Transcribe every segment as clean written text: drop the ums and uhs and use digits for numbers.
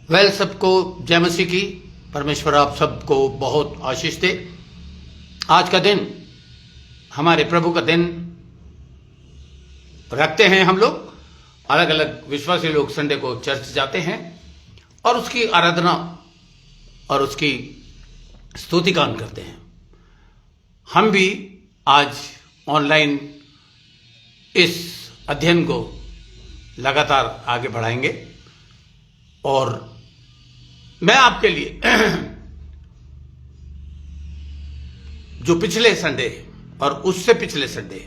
सबको जय मसीह की। परमेश्वर आप सबको बहुत आशीष दे। आज का दिन हमारे प्रभु का दिन रखते हैं। हम लोग अलग अलग विश्वासी लोग संडे को चर्च जाते हैं और उसकी आराधना और उसकी स्तुतिगान करते हैं। हम भी आज ऑनलाइन इस अध्ययन को लगातार आगे बढ़ाएंगे और मैं आपके लिए जो पिछले संडे और उससे पिछले संडे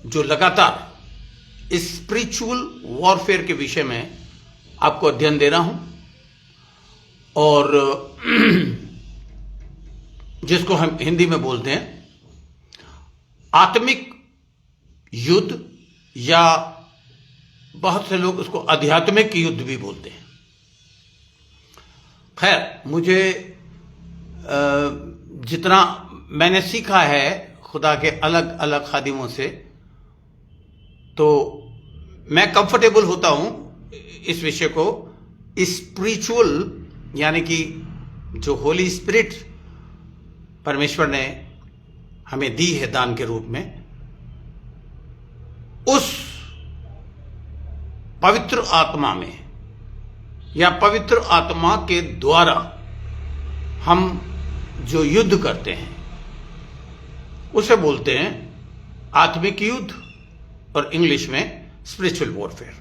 जो लगातार स्पिरिचुअल वॉरफेयर के विषय में आपको अध्ययन दे रहा हूं और जिसको हम हिंदी में बोलते हैं आत्मिक युद्ध, या बहुत से लोग उसको आध्यात्मिक युद्ध भी बोलते हैं। खैर, मुझे जितना मैंने सीखा है खुदा के अलग अलग खादिमों से, तो मैं कंफर्टेबल होता हूं इस विषय को स्पिरिचुअल, यानी कि जो होली स्पिरिट परमेश्वर ने हमें दी है दान के रूप में, उस पवित्र आत्मा में या पवित्र आत्मा के द्वारा हम जो युद्ध करते हैं उसे बोलते हैं आत्मिक युद्ध और इंग्लिश में स्पिरिचुअल वॉरफेयर।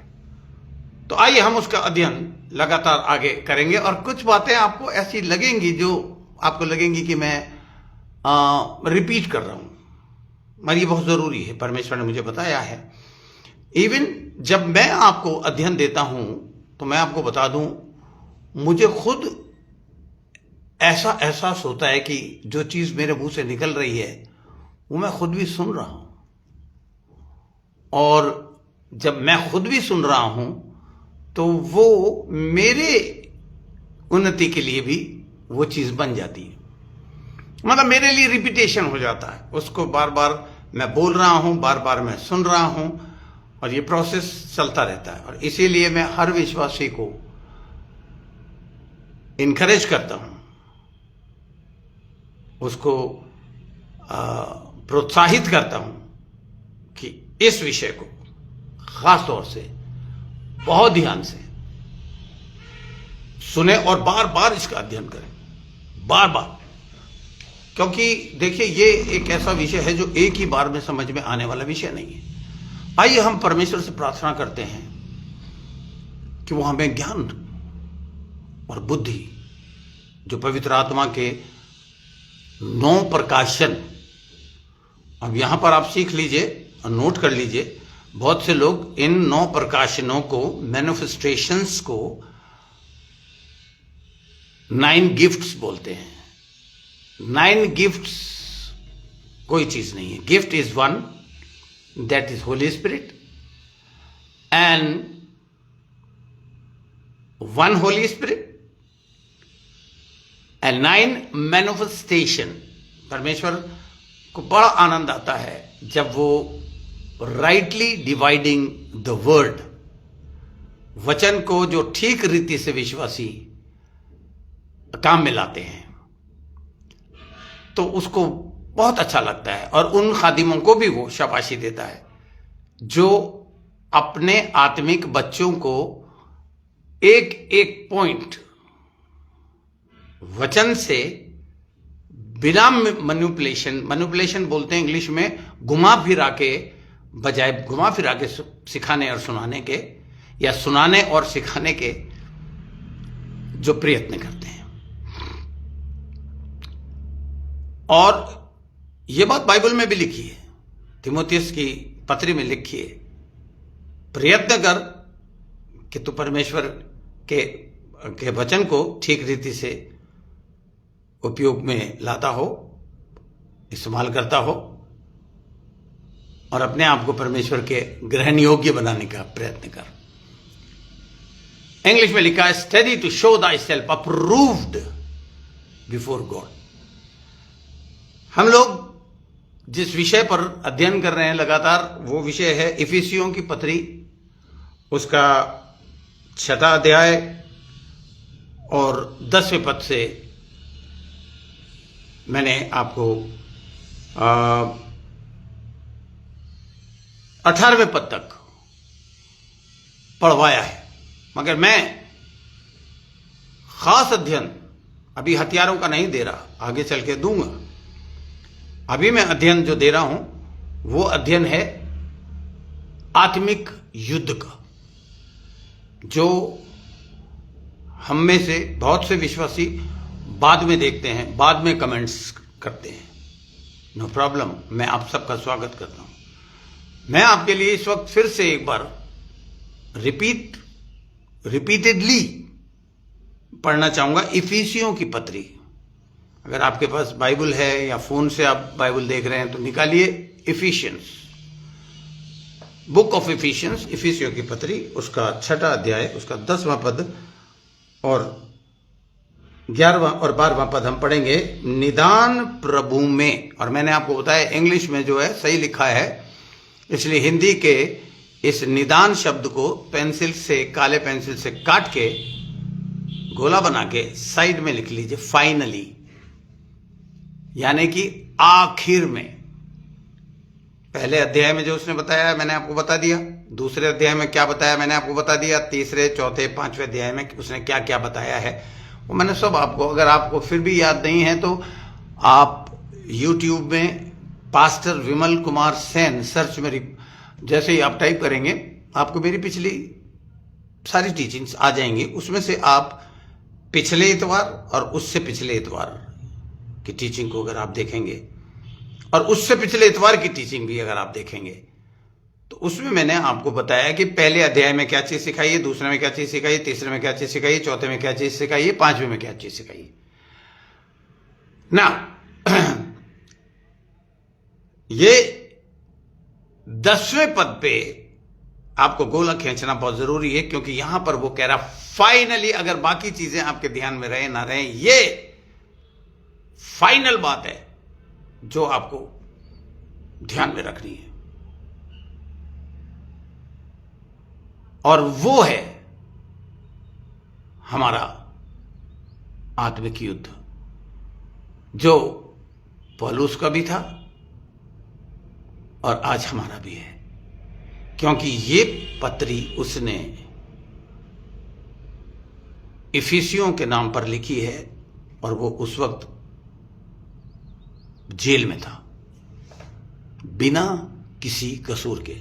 तो आइए हम उसका अध्ययन लगातार आगे करेंगे और कुछ बातें आपको ऐसी लगेंगी जो आपको लगेंगी कि मैं रिपीट कर रहा हूं, मगर ये बहुत जरूरी है, परमेश्वर ने मुझे बताया है। इवन जब मैं आपको अध्ययन देता हूं तो मैं आपको बता दूं, मुझे खुद ऐसा एहसास होता है कि जो चीज मेरे मुंह से निकल रही है वो मैं खुद भी सुन रहा हूं, और जब मैं खुद भी सुन रहा हूं तो वो मेरे उन्नति के लिए भी वो चीज बन जाती है। मतलब मेरे लिए रिपीटेशन हो जाता है, उसको बार बार मैं बोल रहा हूं, बार बार मैं सुन रहा हूं, और ये प्रोसेस चलता रहता है। और इसीलिए मैं हर विश्वासी को इनकरेज करता हूं, उसको प्रोत्साहित करता हूं कि इस विषय को खास तौर से बहुत ध्यान से सुने और बार बार इसका अध्ययन करें, बार बार। क्योंकि देखिए, ये एक ऐसा विषय है जो एक ही बार में समझ में आने वाला विषय नहीं है। आइए हम परमेश्वर से प्रार्थना करते हैं कि वो हमें ज्ञान और बुद्धि, जो पवित्र आत्मा के 9 प्रकाशन, अब यहां पर आप सीख लीजिए और नोट कर लीजिए। बहुत से लोग इन 9 प्रकाशनों को, मैनिफेस्टेशंस को 9 गिफ्ट्स बोलते हैं। 9 गिफ्ट्स कोई चीज नहीं है। Gift is one, that is Holy Spirit, and one Holy Spirit and 9 manifestation। परमेश्वर को बड़ा आनंद आता है जब वो राइटली डिवाइडिंग द वर्ड, वचन को जो ठीक रीति से विश्वासी काम में लाते हैं, तो उसको बहुत अच्छा लगता है। और उन खादिमों को भी वो शाबाशी देता है जो अपने आत्मिक बच्चों को एक एक पॉइंट वचन से बिना मैनिपुलेशन बोलते हैं इंग्लिश में, घुमा फिरा के, बजाय घुमा फिरा के सिखाने और सुनाने के, या सुनाने और सिखाने के जो प्रयत्न करते हैं। और ये बात बाइबल में भी लिखी है, तीमुथियुस की पत्री में लिखी है, प्रयत्न कर कि तू परमेश्वर के वचन को ठीक रीति से उपयोग में लाता हो, इस्तेमाल करता हो, और अपने आप को परमेश्वर के ग्रहण योग्य बनाने का प्रयत्न कर। इंग्लिश में लिखा है, study to show thyself approved before God. हम लोग जिस विषय पर अध्ययन कर रहे हैं लगातार, वो विषय है इफिसियों की पत्री, उसका 6वां अध्याय और 10वें पद से मैंने आपको 18वें पद तक पढ़वाया है, मगर मैं खास अध्ययन अभी हथियारों का नहीं दे रहा, आगे चल के दूंगा। अभी मैं अध्ययन जो दे रहा हूं वो अध्ययन है आत्मिक युद्ध का, जो हम में से बहुत से विश्वासी बाद में देखते हैं, बाद में कमेंट्स करते हैं। नो प्रॉब्लम, मैं आप सबका स्वागत करता हूं। मैं आपके लिए इस वक्त फिर से एक बार रिपीटेडली पढ़ना चाहूंगा इफिसियों की पत्री। अगर आपके पास बाइबल है या फोन से आप बाइबल देख रहे हैं तो निकालिए इफिशियंस, बुक ऑफ इफिशियंस, इफिसियों की पत्री, उसका 6वां अध्याय, उसका 10वां पद और 11वां और 12वां पद हम पढ़ेंगे। निदान प्रभु में, और मैंने आपको बताया इंग्लिश में जो है सही लिखा है, इसलिए हिंदी के इस निदान शब्द को पेंसिल से, काले पेंसिल से काट के गोला बना के साइड में लिख लीजिए फाइनली, यानी कि आखिर में। पहले अध्याय में जो उसने बताया मैंने आपको बता दिया, दूसरे अध्याय में क्या बताया मैंने आपको बता दिया, तीसरे, चौथे, 5वें अध्याय में उसने क्या क्या बताया है वो मैंने सब आपको, अगर आपको फिर भी याद नहीं है तो आप YouTube में पास्टर विमल कुमार सेन सर्च में जैसे ही आप टाइप करेंगे आपको मेरी पिछली सारी टीचिंग्स आ जाएंगी। उसमें से आप पिछले इतवार और उससे पिछले इतवार की टीचिंग को अगर आप देखेंगे और उससे पिछले इतवार की टीचिंग भी अगर आप देखेंगे तो उसमें मैंने आपको बताया कि पहले अध्याय में क्या चीज सिखाई है, दूसरे में क्या चीज सिखाई है, तीसरे में क्या चीज सिखाई है, चौथे में क्या चीज सिखाई है, 5वें में क्या चीज सिखाई है ना। ये 10वें पद पे आपको गोला खींचना बहुत जरूरी है, क्योंकि यहां पर वो कह रहा फाइनली, अगर बाकी चीजें आपके ध्यान में रहे ना रहे, ये फाइनल बात है जो आपको ध्यान में रखनी है, और वो है हमारा आत्मिक युद्ध, जो पौलुस का भी था और आज हमारा भी है, क्योंकि ये पत्री उसने इफिसियों के नाम पर लिखी है और वो उस वक्त जेल में था बिना किसी कसूर के।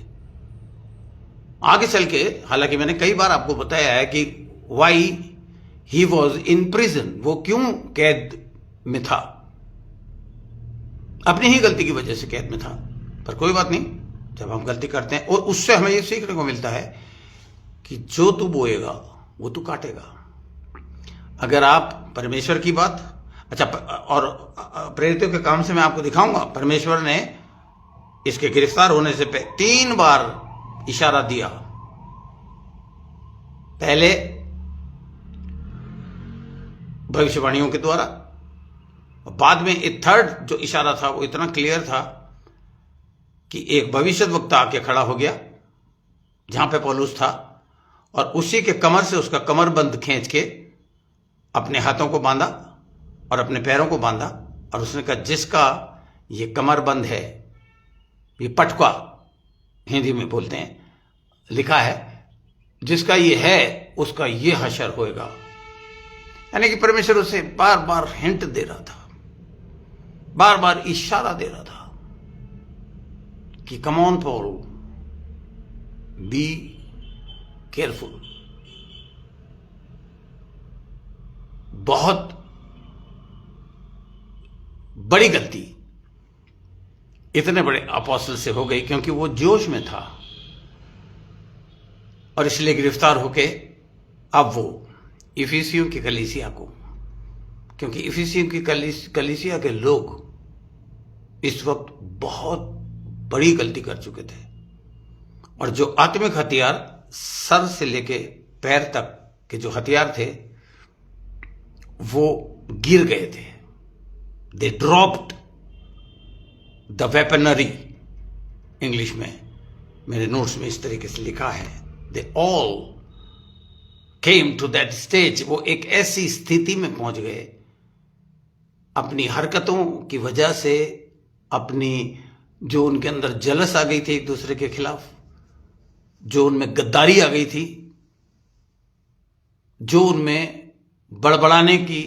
आगे चल के, हालांकि मैंने कई बार आपको बताया है कि why he was in prison, वो क्यों कैद में था, अपनी ही गलती की वजह से कैद में था। पर कोई बात नहीं, जब हम गलती करते हैं और उससे हमें यह सीखने को मिलता है कि जो तू बोएगा वो तू काटेगा। अगर आप परमेश्वर की बात, अच्छा, और प्रेरितों के काम से मैं आपको दिखाऊंगा, परमेश्वर ने इसके गिरफ्तार होने से 3 बार इशारा दिया। पहले भविष्यवाणियों के द्वारा, बाद में एक थर्ड जो इशारा था वो इतना क्लियर था कि एक भविष्यद्वक्ता आके खड़ा हो गया जहां पे पौलुस था, और उसी के कमर से उसका कमरबंद खींच के अपने हाथों को बांधा और अपने पैरों को बांधा, और उसने कहा जिसका ये कमरबंद है, ये पटका हिंदी में बोलते हैं, लिखा है जिसका ये है उसका ये हशर होएगा। यानी कि परमेश्वर उसे बार बार हिंट दे रहा था, बार बार इशारा दे रहा था कि come on Paul, be careful. बहुत बड़ी गलती इतने बड़े अपोस्टल से हो गई, क्योंकि वो जोश में था और इसलिए गिरफ्तार होके अब वो इफिसियों की कलीसिया को, क्योंकि इफिसियों की कलीसिया के लोग इस वक्त बहुत बड़ी गलती कर चुके थे, और जो आत्मिक हथियार सर से लेके पैर तक के जो हथियार थे वो गिर गए थे। दे ड्रॉप्ड द वेपनरी, इंग्लिश में मेरे नोट्स में इस तरीके से लिखा है, they all came to that stage, वो एक ऐसी स्थिति में पहुंच गए अपनी हरकतों की वजह से, अपनी जो उनके अंदर जलस आ गई थी एक दूसरे के खिलाफ, जो उनमें गद्दारी आ गई थी, जो उनमें बड़बड़ाने की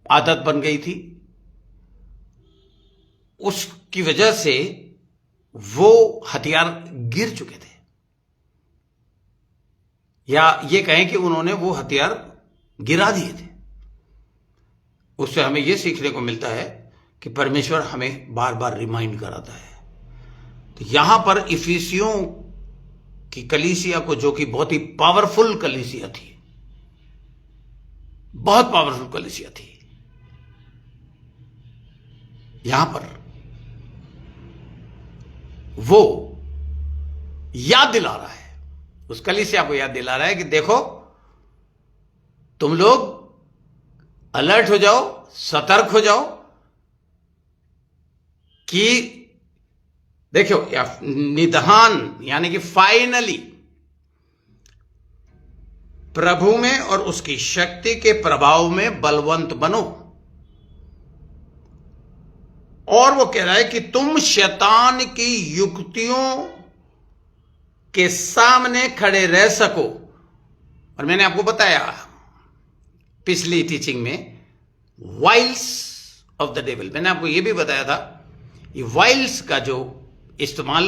आदत बन गई थी, उसकी वजह से वो हथियार गिर चुके थे, या ये कहें कि उन्होंने वो हथियार गिरा दिए थे। उससे हमें यह सीखने को मिलता है कि परमेश्वर हमें बार बार रिमाइंड कराता है। तो यहां पर इफिसियों की कलीसिया को, जो कि बहुत ही पावरफुल कलीसिया थी, बहुत पावरफुल कलीसिया थी, यहां पर वो याद दिला रहा है, उस कलीसिया को याद दिला रहा है कि देखो, तुम लोग अलर्ट हो जाओ, सतर्क हो जाओ, कि देखो, निधान यानी कि फाइनली प्रभु में और उसकी शक्ति के प्रभाव में बलवंत बनो। और वो कह रहा है कि तुम शैतान की युक्तियों के सामने खड़े रह सको। और मैंने आपको बताया पिछली टीचिंग में, वाइल्स ऑफ द डेविल, मैंने आपको यह भी बताया था, ये वाइल्स का जो इस्तेमाल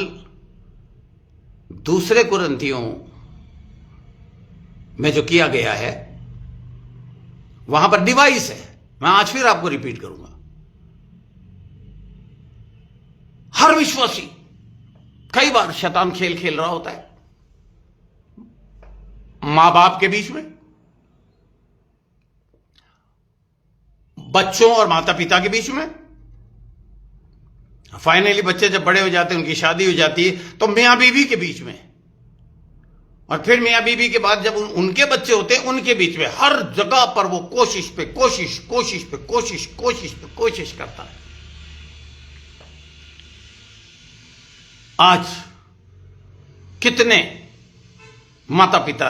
दूसरे कुरिन्थियों में जो किया गया है, वहां पर डिवाइस है। मैं आज फिर आपको रिपीट करूंगा, हर विश्वासी कई बार शैतान खेल खेल रहा होता है मां बाप के बीच में, बच्चों और माता पिता के बीच में। फाइनली बच्चे जब बड़े हो जाते हैं, उनकी शादी हो जाती है, तो मियां बीवी के बीच में, और फिर मियां बीवी के बाद जब उनके बच्चे होते हैं, उनके बीच में। हर जगह पर वो कोशिश पे कोशिश, कोशिश पे कोशिश, कोशिश पे कोशिश करता है। आज कितने माता पिता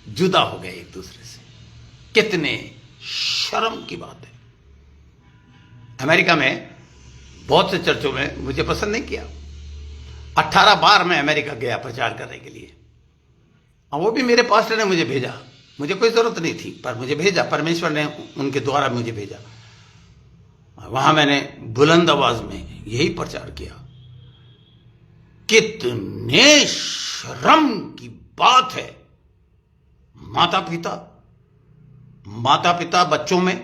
जुदा हो गए एक दूसरे से, कितने शर्म की बात है। अमेरिका में बहुत से चर्चों में मुझे पसंद नहीं किया। 18 बार मैं अमेरिका गया प्रचार करने के लिए, और वो भी मेरे पास्टर ने मुझे भेजा। मुझे कोई जरूरत नहीं थी, पर मुझे भेजा, परमेश्वर ने उनके द्वारा मुझे भेजा। वहां मैंने बुलंद आवाज में यही प्रचार किया, कितने शर्म की बात है माता पिता बच्चों में,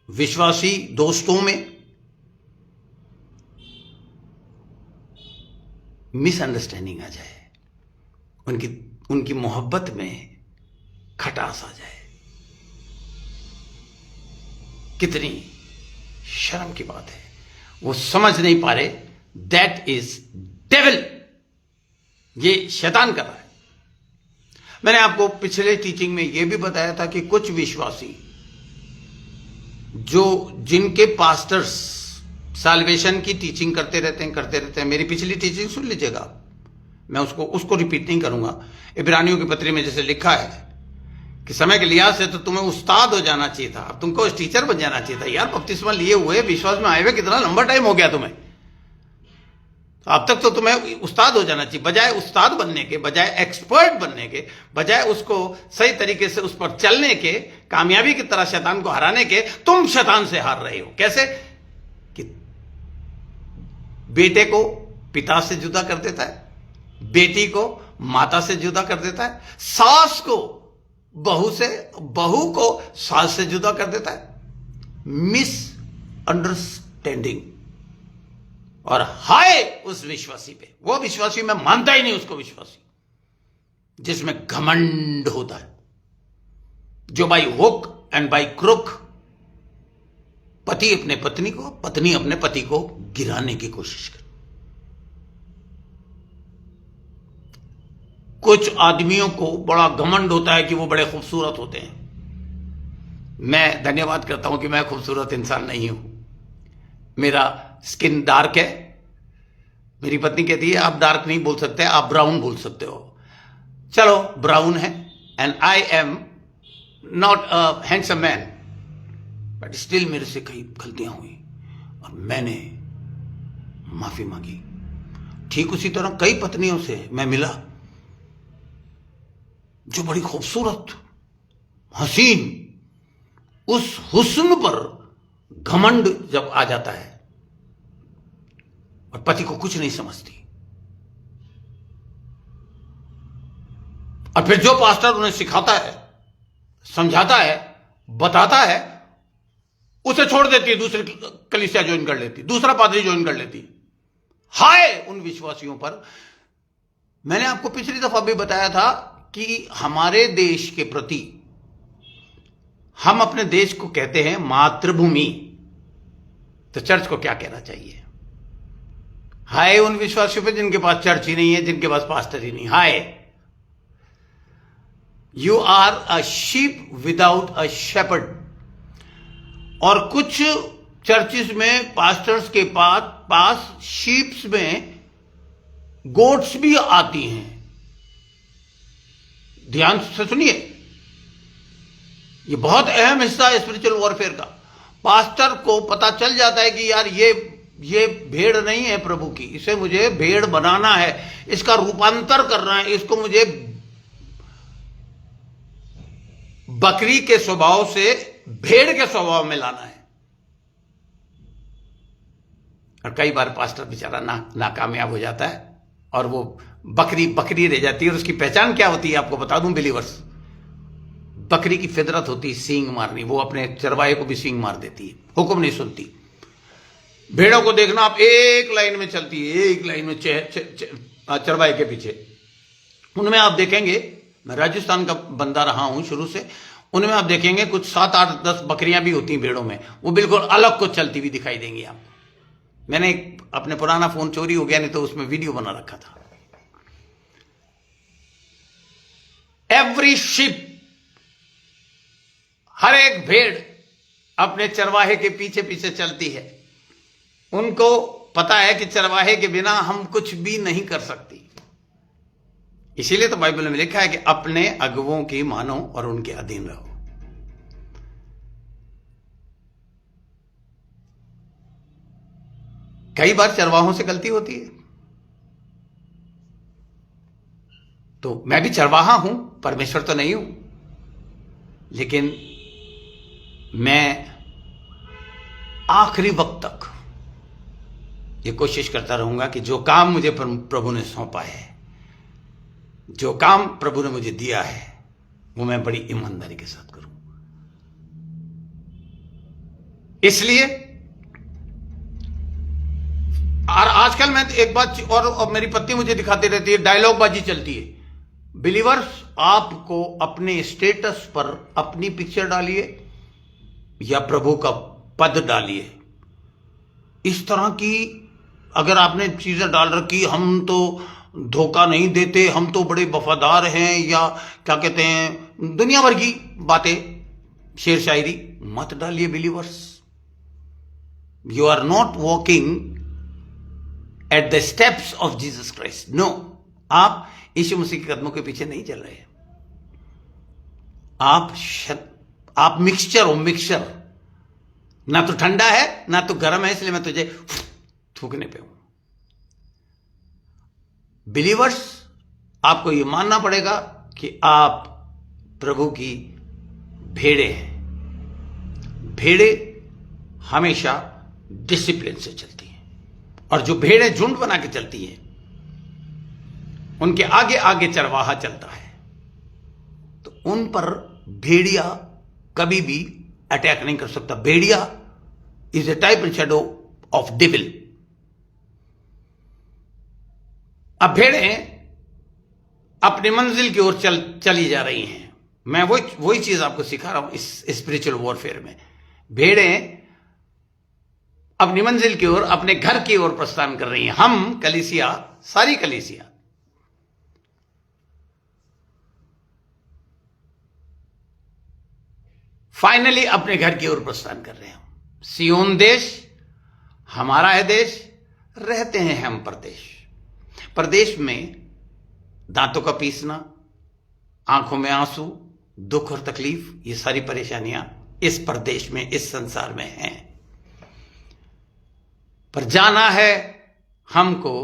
विश्वासी दोस्तों में मिसअंडरस्टैंडिंग आ जाए, उनकी मोहब्बत में खटास आ जाए। कितनी शर्म की बात है। वो समझ नहीं पा रहे, दैट इज डेविल, ये शैतान कर रहा है। मैंने आपको पिछले टीचिंग में यह भी बताया था कि कुछ विश्वासी जिनके पास्टर्स साल्वेशन की टीचिंग करते रहते हैं। मेरी पिछली टीचिंग सुन लीजिएगा, मैं उसको रिपीट नहीं करूंगा। इब्रानियों की पत्री में जैसे लिखा है कि समय के लिहाज से तो तुम्हें उस्ताद हो जाना चाहिए था, अब तुमको टीचर बन जाना चाहिए था। यार, बपतिस्मा लिए हुए, विश्वास में आए हुए कितना लंबा टाइम हो गया तुम्हें, अब तक तो तुम्हें उस्ताद हो जाना चाहिए। बजाय उस्ताद बनने के, बजाय एक्सपर्ट बनने के, बजाय उसको सही तरीके से उस पर चलने के, कामयाबी की तरह शैतान को हराने के, तुम शैतान से हार रहे हो। कैसे? कि बेटे को पिता से जुदा कर देता है, बेटी को माता से जुदा कर देता है, सास को बहू से, बहू को सास से जुदा कर देता है। Miss understanding. और हाय उस विश्वासी पे, वो विश्वासी मैं मानता ही नहीं उसको विश्वासी, जिसमें घमंड होता है, जो by hook and by crook पति अपने पत्नी को, पत्नी अपने पति को गिराने की कोशिश करे। कुछ आदमियों को बड़ा घमंड होता है कि वो बड़े खूबसूरत होते हैं। मैं धन्यवाद करता हूं कि मैं खूबसूरत इंसान नहीं हूं, मेरा स्किन डार्क है। मेरी पत्नी कहती है आप डार्क नहीं बोल सकते, आप ब्राउन बोल सकते हो। चलो ब्राउन है, and I am not a handsome man, but still मेरे से कई गलतियां हुई और मैंने माफी मांगी। ठीक उसी तरह कई पत्नियों से मैं मिला जो बड़ी खूबसूरत, हसीन, उस हुस्न पर घमंड जब आ जाता है और पति को कुछ नहीं समझती, और फिर जो पास्टर उन्हें सिखाता है, समझाता है, बताता है, उसे छोड़ देती है, दूसरी कलीसिया ज्वाइन कर लेती, दूसरा पादरी ज्वाइन कर लेती। हाय उन विश्वासियों पर। मैंने आपको पिछली दफा भी बताया था कि हमारे देश के प्रति, हम अपने देश को कहते हैं मातृभूमि, तो चर्च को क्या कहना चाहिए? हाय उन विश्वासियों पे जिनके पास चर्च ही नहीं है, जिनके पास पास्टर ही नहीं। Hi, you are a sheep without a shepherd. और कुछ चर्चिस में पास्टर्स के पास शीप्स में गोट्स भी आती हैं। ध्यान से सुनिए, ये बहुत अहम हिस्सा है स्पिरिचुअल वॉरफेयर का। पास्टर को पता चल जाता है कि यार ये भेड़ नहीं है प्रभु की, इसे मुझे भेड़ बनाना है, इसका रूपांतर करना है, इसको मुझे बकरी के स्वभाव से भेड़ के स्वभाव में लाना है। और कई बार पास्टर बेचारा नाकामयाब हो जाता है और वो बकरी रह जाती है। और उसकी पहचान क्या होती है आपको बता दूं बिलीवर्स, बकरी की फितरत होती है सींग मारनी, वो अपने चरवाहे को भी सींग मार देती है, हुक्म नहीं सुनती। भेड़ों को देखना, आप एक लाइन में चलती है, एक लाइन में चरवाहे के पीछे। उनमें आप देखेंगे, मैं राजस्थान का बंदा रहा हूं शुरू से, उनमें आप देखेंगे कुछ 7, 8, 10 बकरियां भी होती हैं भेड़ों में, वो बिल्कुल अलग को चलती हुई दिखाई देंगी आपको। मैंने अपने पुराना फोन चोरी हो गया, नहीं तो उसमें वीडियो बना रखा था। एवरी शिप, हर एक भेड़ अपने चरवाहे के पीछे पीछे चलती है। उनको पता है कि चरवाहे के बिना हम कुछ भी नहीं कर सकती। इसीलिए तो बाइबल में लिखा है कि अपने अगुवों की मानो और उनके अधीन रहो। कई बार चरवाहों से गलती होती है, तो मैं भी चरवाहा हूं, परमेश्वर तो नहीं हूं, लेकिन मैं आखिरी वक्त तक ये कोशिश करता रहूंगा कि जो काम मुझे प्रभु ने सौंपा है, जो काम प्रभु ने मुझे दिया है, वो मैं बड़ी ईमानदारी के साथ करूं। इसलिए और आजकल मैं एक बात और मेरी पत्नी मुझे दिखाती रहती है, डायलॉग बाजी चलती है। बिलीवर्स, आपको अपने स्टेटस पर अपनी पिक्चर डालिए या प्रभु का पद डालिए। इस तरह की अगर आपने चीजें डाल रखी, हम तो धोखा नहीं देते, हम तो बड़े वफादार हैं, या क्या कहते हैं दुनिया भर की बातें, शेर शायरी मत डालिए believers. You are not walking at the steps of Jesus Christ. No, आप यीशु मसीह के कदमों के पीछे नहीं चल रहे हैं। आप मिक्सचर हो, मिक्सचर। ना तो ठंडा है ना तो गर्म है, इसलिए मैं तुझे थूकने पे हूं। बिलीवर्स, आपको यह मानना पड़ेगा कि आप प्रभु की भेड़े हैं। भेड़े हमेशा डिसिप्लिन से चलती हैं, और जो भेड़ें झुंड बना के चलती हैं, उनके आगे आगे चरवाहा चलता है, तो उन पर भेड़िया कभी भी अटैक नहीं कर सकता। भेड़िया is a type and shadow of devil. अब भेड़ें अपनी मंजिल की ओर चली जा रही हैं। मैं वही चीज आपको सिखा रहा हूं इस स्पिरिचुअल वॉरफेयर में। भेड़ें अपनी मंजिल की ओर, अपने घर की ओर प्रस्थान कर रही हैं। हम कलीसिया, सारी कलीसिया फाइनली अपने घर की ओर प्रस्थान कर रहे हैं। सियोन देश हमारा है देश, रहते हैं हम परदेश। परदेश में दांतों का पीसना, आंखों में आंसू, दुख और तकलीफ, ये सारी परेशानियां इस प्रदेश में, इस संसार में हैं। पर जाना है हमको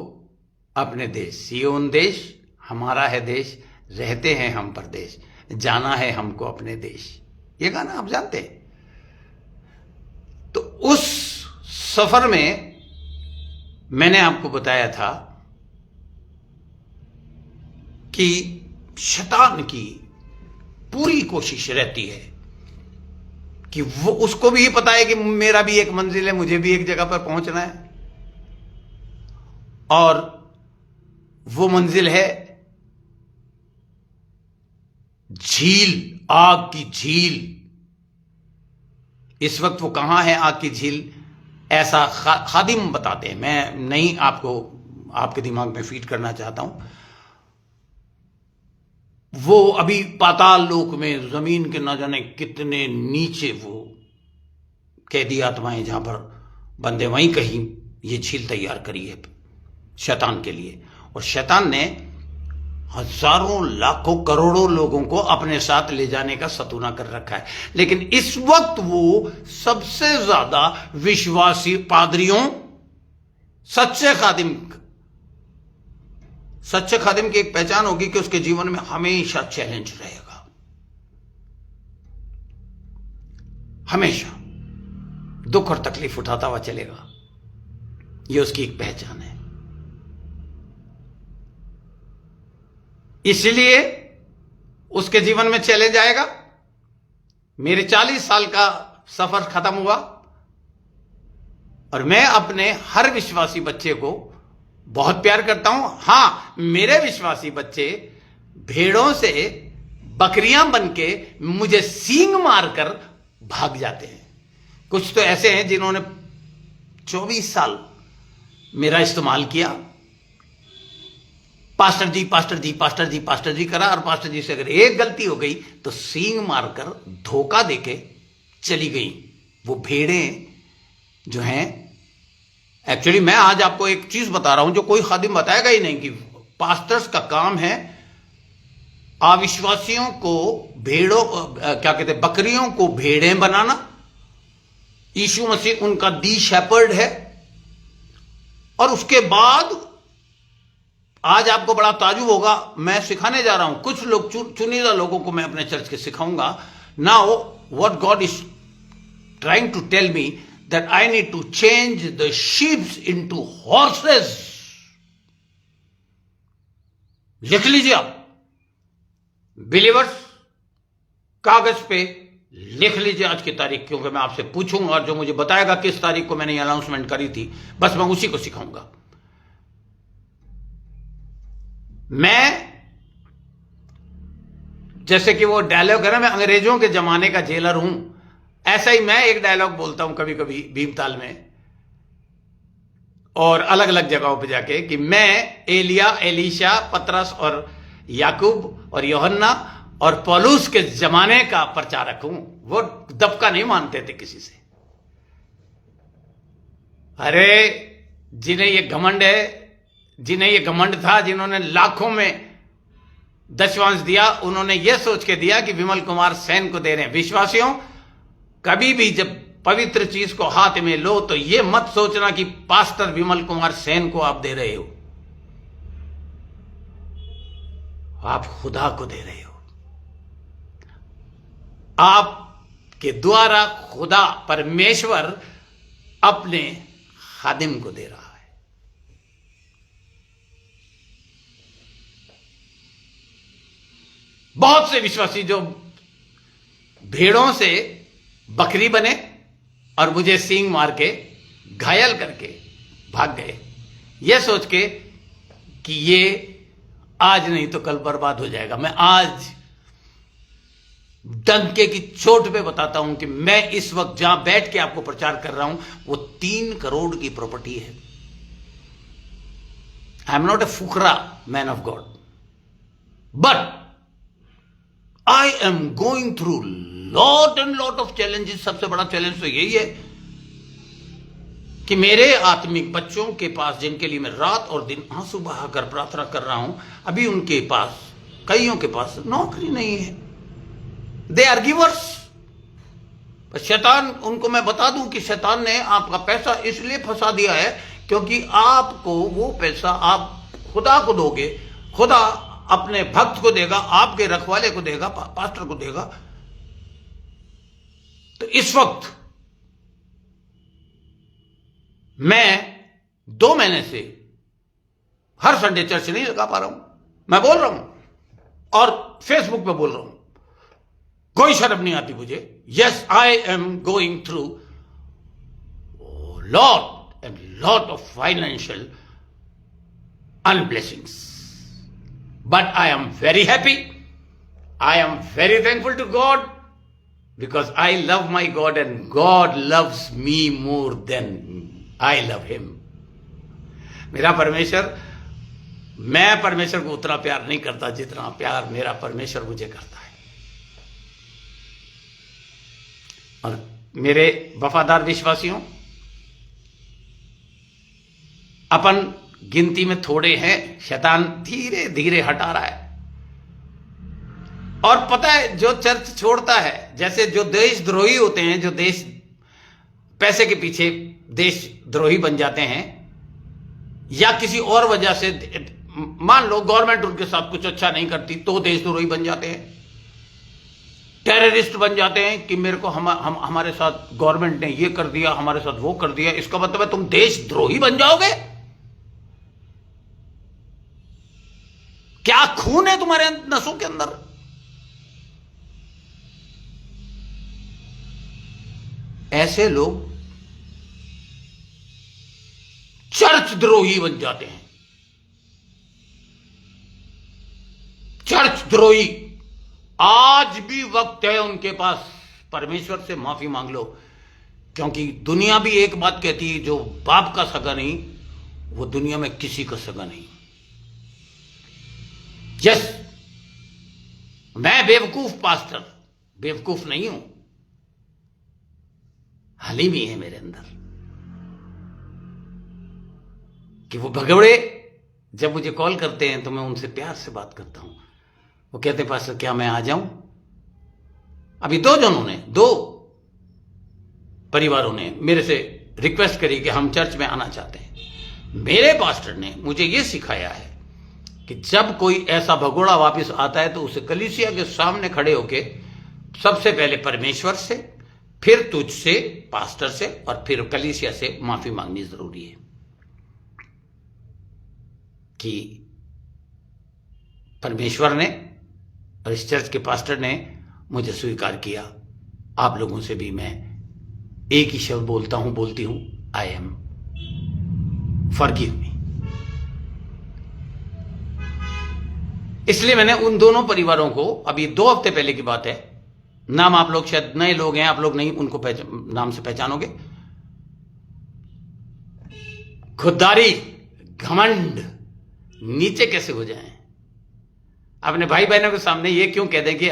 अपने देश, सियोन देश हमारा है देश, रहते हैं हम परदेश, जाना है हमको अपने देश। ये गाना आप जानते हैं। तो उस सफर में मैंने आपको बताया था कि शैतान की पूरी कोशिश रहती है कि वो, उसको भी पता है कि मेरा भी एक मंजिल है, मुझे भी एक जगह पर पहुंचना है, और वो मंजिल है झील, आग की झील। इस वक्त वो कहां है आग की झील, ऐसा खादिम बताते हैं। मैं नहीं आपको आपके दिमाग में फीड करना चाहता हूं। वो अभी पाताल लोक में, जमीन के न जाने कितने नीचे वो कैदी आत्माएं जहां पर बंदे, वहीं कहीं ये झील तैयार करी है शैतान के लिए। और शैतान ने हजारों, लाखों, करोड़ों लोगों को अपने साथ ले जाने का सतूना कर रखा है। लेकिन इस वक्त वो सबसे ज्यादा विश्वासी पादरियों, सच्चे खादिम की एक पहचान होगी कि उसके जीवन में हमेशा चैलेंज रहेगा, हमेशा दुख और तकलीफ उठाता हुआ चलेगा। यह उसकी एक पहचान है। इसलिए उसके जीवन में चैलेंज आएगा। मेरे 40 साल का सफर खत्म हुआ और मैं अपने हर विश्वासी बच्चे को बहुत प्यार करता हूं। हां, मेरे विश्वासी बच्चे भेड़ों से बकरियां बनके मुझे सींग मारकर भाग जाते हैं। कुछ तो ऐसे हैं जिन्होंने 24 साल मेरा इस्तेमाल किया, पास्टर जी पास्टर जी पास्टर जी पास्टर जी करा, और पास्टर जी से अगर एक गलती हो गई तो सींग मारकर धोखा देके चली गई। वो भेड़ें जो हैं, एक्चुअली मैं आज आपको एक चीज बता रहा हूं जो कोई खादिम बताएगा ही नहीं, कि पास्टर्स का काम है अविश्वासियों को भेड़ों, क्या कहते हैं, बकरियों को भेड़ें बनाना। यीशु मसीह उनका दी शेपर्ड है। और उसके बाद आज आपको बड़ा ताजुब होगा, मैं सिखाने जा रहा हूं कुछ लोग, चुनिंदा लोगों को मैं अपने चर्च के सिखाऊंगा। Now what God is trying to tell me, that I need to change the sheep into horses. लिख लीजिए आप बिलीवर्स, कागज पे लिख लीजिए आज की तारीख, क्योंकि मैं आपसे पूछूंगा और जो मुझे बताएगा किस तारीख को मैंने अनाउंसमेंट करी थी, बस मैं उसी को सिखाऊंगा। मैं, जैसे कि वो डायलॉग है ना, मैं अंग्रेजों के जमाने का जेलर हूं, ऐसा ही मैं एक डायलॉग बोलता हूं कभी कभी भीमताल में और अलग अलग जगहों पे जाके, कि मैं एलिया, एलीशा, पतरस और याकूब और यूहन्ना और पौलुस के जमाने का प्रचारक हूं। वो दबका नहीं मानते थे किसी से। अरे जिन्हें ये घमंड है, जिन्हें ये घमंड था, जिन्होंने लाखों में दशवांश दिया, उन्होंने ये सोच के दिया कि विमल कुमार सेन को दे रहे हैं। विश्वासियों, कभी भी जब पवित्र चीज को हाथ में लो तो यह मत सोचना कि पास्टर विमल कुमार सेन को आप दे रहे हो, आप खुदा को दे रहे हो। आपके द्वारा खुदा परमेश्वर अपने खादिम को दे रहा है। बहुत से विश्वासी जो भेड़ों से बकरी बने और मुझे सींग मार के घायल करके भाग गए, यह सोच के कि ये आज नहीं तो कल बर्बाद हो जाएगा। मैं आज डंके की चोट पे बताता हूं कि मैं इस वक्त जहां बैठ के आपको प्रचार कर रहा हूं वो 3 करोड़ की प्रॉपर्टी है। आई एम नॉट ए फुकरा man of God, but I am going through lot and lot of challenges. सबसे बड़ा चैलेंज तो यही है कि मेरे आत्मिक बच्चों के पास, जिनके लिए मैं रात और दिन आंसू बहाकर प्रार्थना कर रहा हूं, अभी उनके पास कईयों के पास नौकरी नहीं है, दे आर गिवर्स। शैतान, उनको मैं बता दूं कि शैतान ने आपका पैसा इसलिए फंसा दिया है क्योंकि आपको वो पैसा आप खुदा को दोगे, खुदा अपने भक्त को देगा, आपके रखवाले को देगा, पास्टर को देगा। तो इस वक्त मैं 2 महीने से हर संडे चर्च नहीं लगा पा रहा हूं। मैं बोल रहा हूं और फेसबुक पे बोल रहा हूं, कोई शर्म नहीं आती मुझे। Yes, I am going through lot and lot of financial unblessings, but I am very happy, I am very thankful to God because I love my God and God loves me more than I love him. मेरा परमेश्वर, मैं परमेश्वर को उतना प्यार नहीं करता जितना प्यार मेरा परमेश्वर मुझे करता है। और मेरे वफादार विश्वासियों, अपन गिनती में थोड़े हैं, शैतान धीरे धीरे हटा रहा है। और पता है, जो चर्च छोड़ता है, जैसे जो देशद्रोही होते हैं, जो देश पैसे के पीछे देशद्रोही बन जाते हैं, या किसी और वजह से, मान लो गवर्नमेंट उनके साथ कुछ अच्छा नहीं करती तो देशद्रोही बन जाते हैं, टेररिस्ट बन जाते हैं कि मेरे को हमारे साथ गवर्नमेंट ने ये कर दिया, हमारे साथ वो कर दिया। इसका मतलब है तुम देशद्रोही बन जाओगे। क्या खून है तुम्हारे नसों के अंदर? ऐसे लोग चर्च द्रोही बन जाते हैं। चर्च द्रोही, आज भी वक्त है उनके पास, परमेश्वर से माफी मांग लो, क्योंकि दुनिया भी एक बात कहती है, जो बाप का सगा नहीं वो दुनिया में किसी का सगा नहीं। यस, मैं बेवकूफ पास्टर, बेवकूफ नहीं हूं, हलीमी है मेरे अंदर कि वो भगवड़े जब मुझे कॉल करते हैं तो मैं उनसे प्यार से बात करता हूं। वो कहते हैं पास्टर क्या मैं आ जाऊं? अभी 2 जनों ने, 2 परिवारों ने मेरे से रिक्वेस्ट करी कि हम चर्च में आना चाहते हैं। मेरे पास्टर ने मुझे यह सिखाया है कि जब कोई ऐसा भगोड़ा वापस आता है तो उसे कलीसिया के सामने खड़े होके सबसे पहले परमेश्वर से, फिर तुझसे, पास्टर से, और फिर कलीसिया से माफी मांगनी जरूरी है कि परमेश्वर ने और इस चर्च के पास्टर ने मुझे स्वीकार किया। आप लोगों से भी मैं एक ही शब्द बोलती हूं, आई एम फॉरगिव मी। इसलिए मैंने उन दोनों परिवारों को, अभी 2 हफ्ते पहले की बात है, नाम आप लोग शायद नए लोग हैं, आप लोग नहीं उनको नाम से पहचानोगे, खुददारी, घमंड नीचे कैसे हो जाएं, अपने भाई बहनों के सामने ये क्यों कह दें कि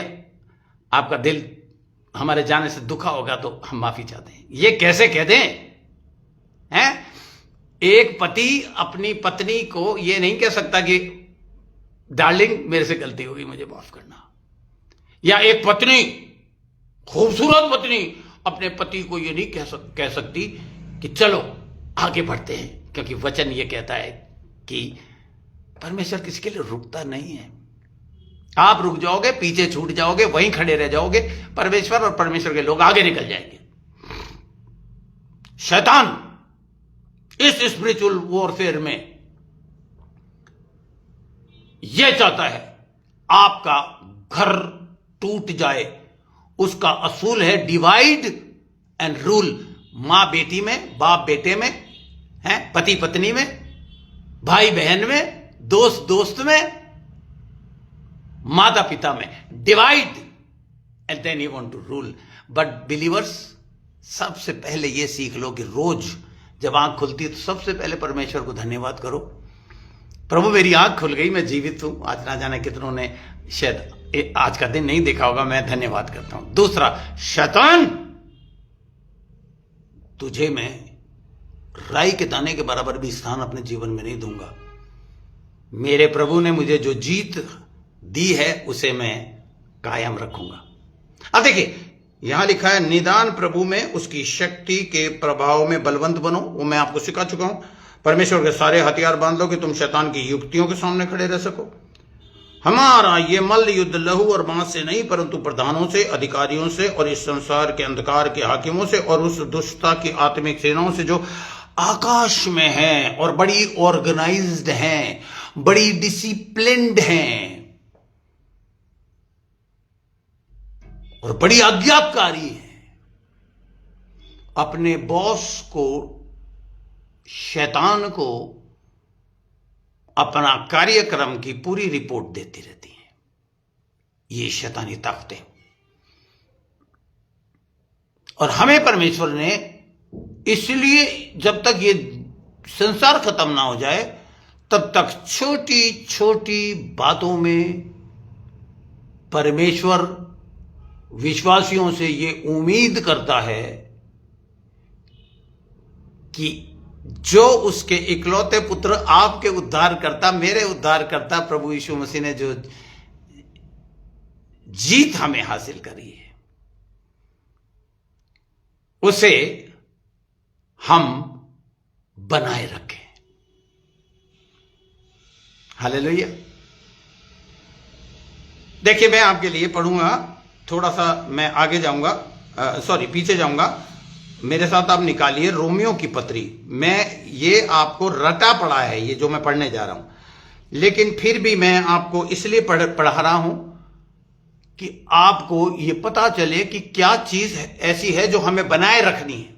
आपका दिल हमारे जाने से दुखा होगा तो हम माफी चाहते हैं, ये कैसे कह दें हैं? एक पति अपनी पत्नी को ये नहीं कह सकता कि डार्लिंग मेरे से गलती होगी, मुझे माफ करना। या एक पत्नी, खूबसूरत पत्नी, अपने पति को ये नहीं कह सकती कि चलो आगे बढ़ते हैं, क्योंकि वचन ये कहता है कि परमेश्वर किसी के लिए रुकता नहीं है। आप रुक जाओगे, पीछे छूट जाओगे, वहीं खड़े रह जाओगे, परमेश्वर और परमेश्वर के लोग आगे निकल जाएंगे। शैतान इस स्पिरिचुअल वॉरफेयर में यह चाहता है आपका घर टूट जाए। उसका असूल है डिवाइड एंड रूल, मां बेटी में, बाप बेटे में, है पति पत्नी में, भाई बहन में, दोस्त दोस्त में, माता पिता में। Divide and then you want to rule. But believers, सबसे पहले यह सीख लो कि रोज जब आंख खुलती है तो सबसे पहले परमेश्वर को धन्यवाद करो, प्रभु मेरी आंख खुल गई, मैं जीवित हूं। आज ना जाने कितनों ने शायद आज का दिन नहीं देखा होगा, मैं धन्यवाद करता हूं। दूसरा, शैतान तुझे मैं राई के दाने के बराबर भी स्थान अपने जीवन में नहीं दूंगा। मेरे प्रभु ने मुझे जो जीत दी है उसे मैं कायम रखूंगा। अब देखिए यहां लिखा है निदान प्रभु में उसकी शक्ति के प्रभाव में बलवंत बनो। वो मैं आपको सिखा चुका हूं। परमेश्वर के सारे हथियार बांध लो कि तुम शैतान की युक्तियों के सामने खड़े रह सको। हमारा ये मल्ल युद्ध लहू और मांस से नहीं परंतु प्रधानों से, अधिकारियों से और इस संसार के अंधकार के हाकिमों से और उस दुष्टता की आत्मिक सेनाओं से जो आकाश में है और बड़ी ऑर्गेनाइज्ड हैं, बड़ी डिसिप्लिन्ड हैं और बड़ी आज्ञाकारी हैं। अपने बॉस को, शैतान को अपना कार्यक्रम की पूरी रिपोर्ट देती रहती हैं ये शैतानी ताकतें। और हमें परमेश्वर ने इसलिए जब तक ये संसार खत्म ना हो जाए तब तक छोटी छोटी बातों में परमेश्वर विश्वासियों से ये उम्मीद करता है कि जो उसके इकलौते पुत्र, आपके उद्धारकर्ता, मेरे उद्धारकर्ता प्रभु यीशु मसीह ने जो जीत हमें हासिल करी है उसे हम बनाए रखें। हालेलुया। देखिए मैं आपके लिए पढ़ूंगा, थोड़ा सा मैं आगे जाऊंगा, पीछे जाऊंगा। मेरे साथ आप निकालिए रोमियो की पत्री। मैं ये आपको रटा पढ़ा है ये जो मैं पढ़ने जा रहा हूं, लेकिन फिर भी मैं आपको इसलिए पढ़ा रहा हूं कि आपको ये पता चले कि क्या चीज ऐसी है जो हमें बनाए रखनी है।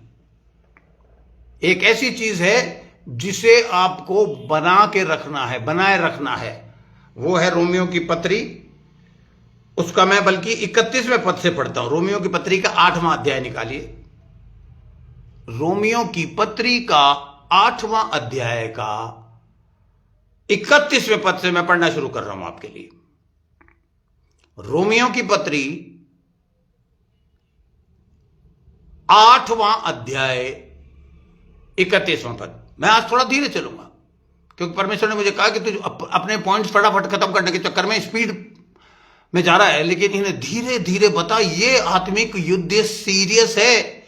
एक ऐसी चीज है जिसे आपको बना के रखना है, बनाए रखना है। वो है रोमियो की पत्री। उसका मैं बल्कि 31वें पद से पढ़ता हूं। रोमियो की पत्री का 8वां अध्याय निकालिए। रोमियो की पत्री का 8वां अध्याय का 31वें पद से मैं पढ़ना शुरू कर रहा हूं आपके लिए। रोमियो की पत्री 8वां अध्याय 31वां पद। मैं आज थोड़ा धीरे चलूंगा क्योंकि परमेश्वर ने मुझे कहा कि तू अपने पॉइंट्स फटाफट खत्म करने के चक्कर में स्पीड में जा रहा है, लेकिन इन्हें धीरे धीरे बता। ये आत्मिक युद्ध सीरियस है।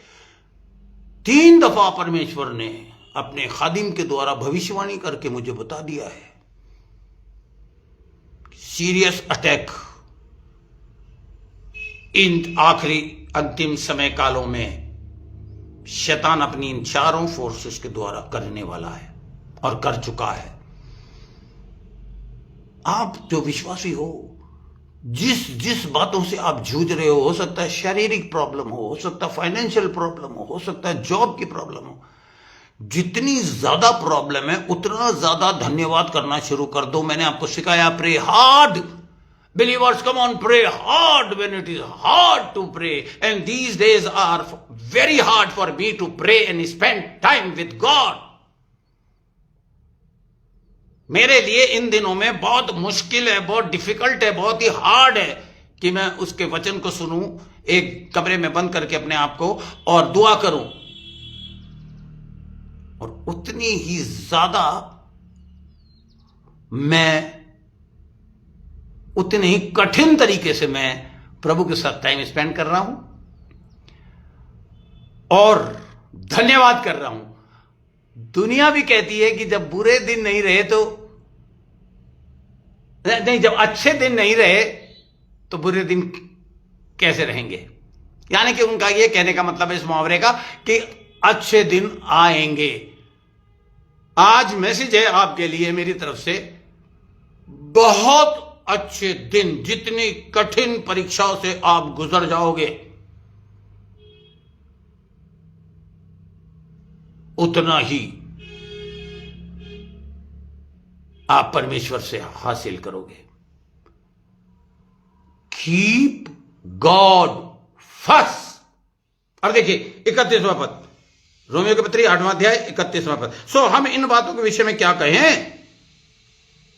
3 दफा परमेश्वर ने अपने खादिम के द्वारा भविष्यवाणी करके मुझे बता दिया है सीरियस अटैक इन आखिरी अंतिम समय कालों में शैतान अपनी इन चारों फोर्सेस के द्वारा करने वाला है और कर चुका है। आप जो विश्वासी हो, जिस बातों से आप जूझ रहे हो सकता है शारीरिक प्रॉब्लम हो सकता है फाइनेंशियल प्रॉब्लम हो सकता है जॉब की प्रॉब्लम हो, जितनी ज्यादा प्रॉब्लम है उतना ज्यादा धन्यवाद करना शुरू कर दो। मैंने आपको सिखाया pray hard. Believers, come on, pray hard when it is hard to pray. And these days are very hard for me to pray and spend time with God. मेरे लिए इन दिनों में बहुत मुश्किल है, बहुत डिफिकल्ट है, बहुत ही हार्ड है कि मैं उसके वचन को सुनूं एक कमरे में बंद करके अपने आप को और दुआ करूं। और उतनी ही ज्यादा मैं उतने ही कठिन तरीके से मैं प्रभु के साथ टाइम स्पेंड कर रहा हूं और धन्यवाद कर रहा हूं। दुनिया भी कहती है कि जब बुरे दिन नहीं रहे तो नहीं, जब अच्छे दिन नहीं रहे तो बुरे दिन कैसे रहेंगे। यानी कि उनका यह कहने का मतलब है इस मुहावरे का कि अच्छे दिन आएंगे। आज मैसेज है आपके लिए मेरी तरफ से, बहुत अच्छे दिन, जितनी कठिन परीक्षाओं से आप गुजर जाओगे उतना ही आप परमेश्वर से हासिल करोगे। Keep God first. और देखिए 31वां पद, रोमियो की पत्री 8वां अध्याय 31वां पद। सो हम इन बातों के विषय में क्या कहें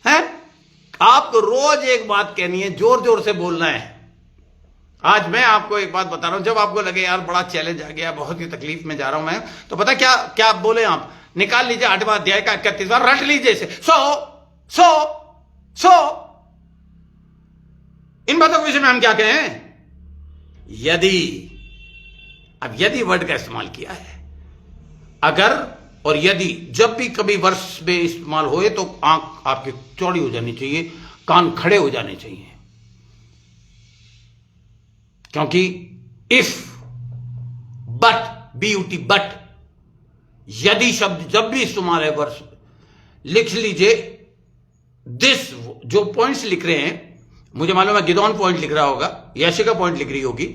हैं? आपको रोज एक बात कहनी है, जोर जोर से बोलना है। आज मैं आपको एक बात बता रहा हूं, जब आपको लगे यार बड़ा चैलेंज आ गया, बहुत ही तकलीफ में जा रहा हूं मैं, तो पता क्या क्या बोले आप? निकाल लीजिए 8वां अध्याय का 31वां, रट लीजिए इसे। सो इन बातों के विषय में हम क्या कहें? यदि, अब यदि वर्ड का इस्तेमाल किया है, अगर और यदि जब भी कभी वर्ष में इस्तेमाल होए तो आंख आपकी चौड़ी हो जानी चाहिए, कान खड़े हो जाने चाहिए, क्योंकि इफ, बट, BUT, बट, यदि शब्द जब भी इस्तेमाल है वर्ष, लिख लीजिए दिस। जो पॉइंट्स लिख रहे हैं, मुझे मालूम है गिदौन पॉइंट लिख रहा होगा, यशिका पॉइंट लिख रही होगी,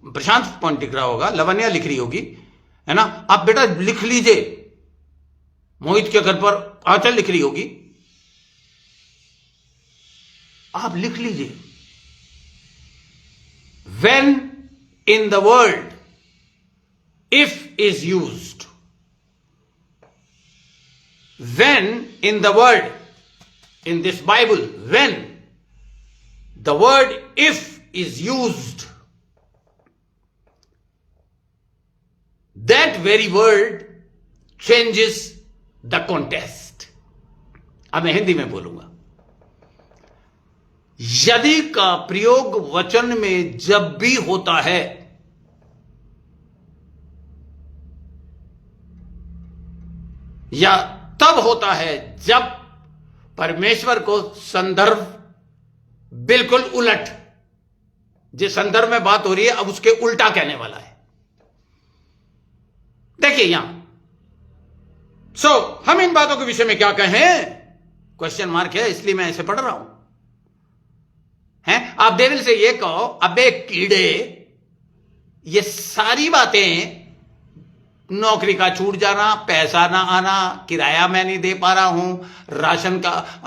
प्रशांत पॉइंट लिख रहा होगा, लवन्या लिख रही होगी, है ना? आप बेटा लिख लीजिए, मोहित के घर पर आंचल लिख रही होगी, आप लिख लीजिए। When in the word if is used, when in the word in this Bible, when the word if is used, that very word changes the context. अब मैं हिंदी में बोलूंगा। यदि का प्रयोग वचन में जब भी होता है, या तब होता है जब परमेश्वर को संदर्भ बिल्कुल उलट, जिस संदर्भ में बात हो रही है अब उसके उल्टा कहने वाला है। देखिए यहां हम इन बातों के विषय में क्या कहें? क्वेश्चन मार्क है, इसलिए मैं इसे पढ़ रहा हूं। हैं? आप डेविल से ये कहो, अबे कीड़े, ये सारी बातें, नौकरी का छूट जाना, पैसा ना आना, किराया मैं नहीं दे पा रहा हूं, राशन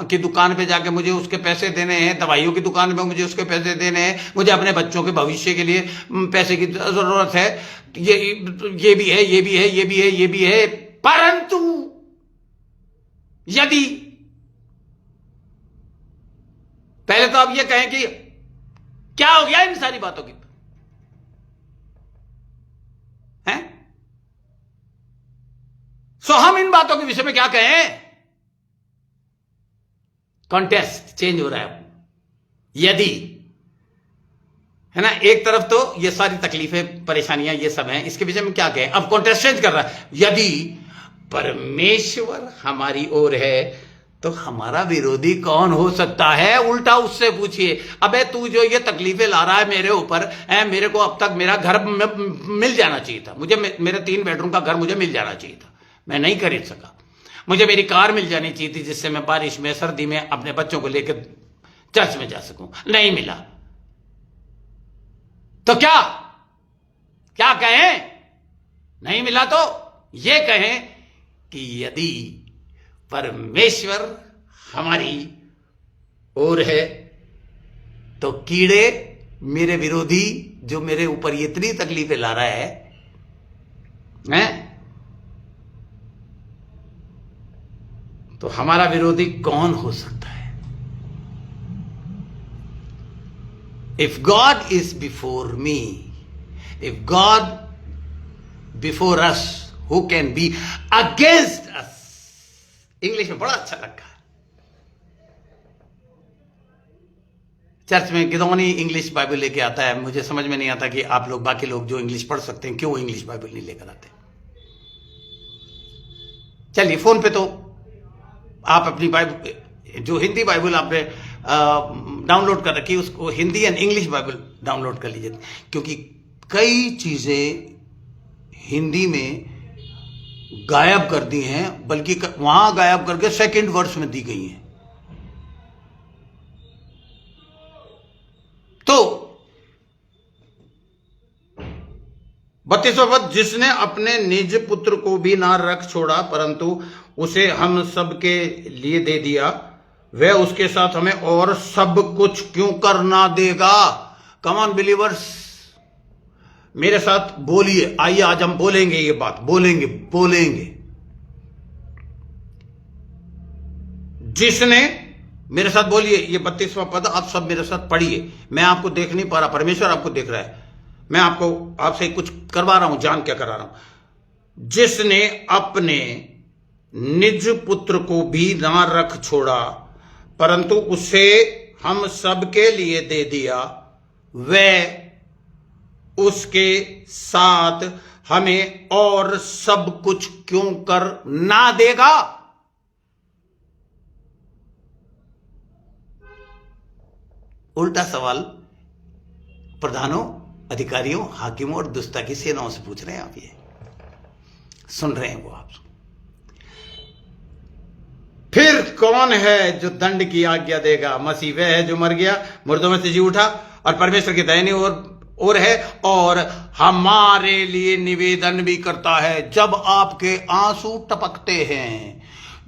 की दुकान पे जाके मुझे उसके पैसे देने हैं, दवाइयों की दुकान पे मुझे उसके पैसे देने हैं, मुझे अपने बच्चों के भविष्य के लिए पैसे की जरूरत है, ये भी है, ये भी है, ये भी है, ये भी है, परंतु यदि, पहले तो आप ये कहें कि क्या हो गया इन सारी बातों की, हैं? हम इन बातों के विषय में क्या कहें? कॉन्टेस्ट चेंज हो रहा है। यदि, है ना, एक तरफ तो ये सारी तकलीफें, परेशानियां, ये सब हैं, इसके विषय में क्या कहें? अब कॉन्टेस्ट चेंज कर रहा है। यदि परमेश्वर हमारी ओर है तो हमारा विरोधी कौन हो सकता है? उल्टा उससे पूछिए, अबे तू जो ये तकलीफें ला रहा है मेरे ऊपर, मेरे को अब तक मेरा घर मिल जाना चाहिए था, मुझे मेरे 3 बेडरूम का घर मुझे मिल जाना चाहिए था, मैं नहीं खरीद सका। मुझे मेरी कार मिल जानी चाहिए थी जिससे मैं बारिश में, सर्दी में अपने बच्चों को लेकर चर्च में जा सकूं, नहीं मिला। तो क्या कहें? नहीं मिला तो ये कहें कि यदि परमेश्वर हमारी ओर है तो कीड़े, मेरे विरोधी जो मेरे ऊपर इतनी तकलीफें ला रहा है, तो हमारा विरोधी कौन हो सकता है? If God is before me, if God before us, who can be against us? English में बड़ा अच्छा लगा। चर्च में गिदौनी इंग्लिश बाइबल लेके आता है, मुझे समझ में नहीं आता कि आप लोग, बाकी लोग जो इंग्लिश पढ़ सकते हैं, क्यों इंग्लिश बाइबल नहीं लेकर आते। चलिए, फोन पे तो आप अपनी बाइबल, जो हिंदी बाइबल आपने डाउनलोड कर रखी, उसको Hindi and English Bible download कर लीजिए, क्योंकि कई चीजें हिंदी में गायब कर दी हैं, बल्कि वहां गायब करके सेकंड वर्स में दी गई हैं। तो 32वां पद, जिसने अपने निज पुत्र को भी ना रख छोड़ा परंतु उसे हम सब के लिए दे दिया, वह उसके साथ हमें और सब कुछ क्यों करना देगा? कम ऑन बिलीवर्स, मेरे साथ बोलिए, आइए आज हम बोलेंगे, ये बात बोलेंगे। जिसने, मेरे साथ बोलिए, ये 32वां पद आप सब मेरे साथ पढ़िए। मैं आपको देख नहीं पा रहा, परमेश्वर आपको देख रहा है, मैं आपसे कुछ करवा रहा हूं, जान क्या करा रहा हूं। जिसने अपने निज पुत्र को भी ना रख छोड़ा परंतु उसे हम सब के लिए दे दिया, वह उसके साथ हमें और सब कुछ क्यों कर ना देगा? उल्टा सवाल प्रधानों, अधिकारियों, हाकिमों और दुष्टा की सेनाओं से पूछ रहे हैं आप। ये सुन रहे हैं वो आप। फिर कौन है जो दंड की आज्ञा देगा? मसीह वह है जो मर गया, मुर्दों में से जी उठा और परमेश्वर की दाहिनी ओर है और हमारे लिए निवेदन भी करता है। जब आपके आंसू टपकते हैं,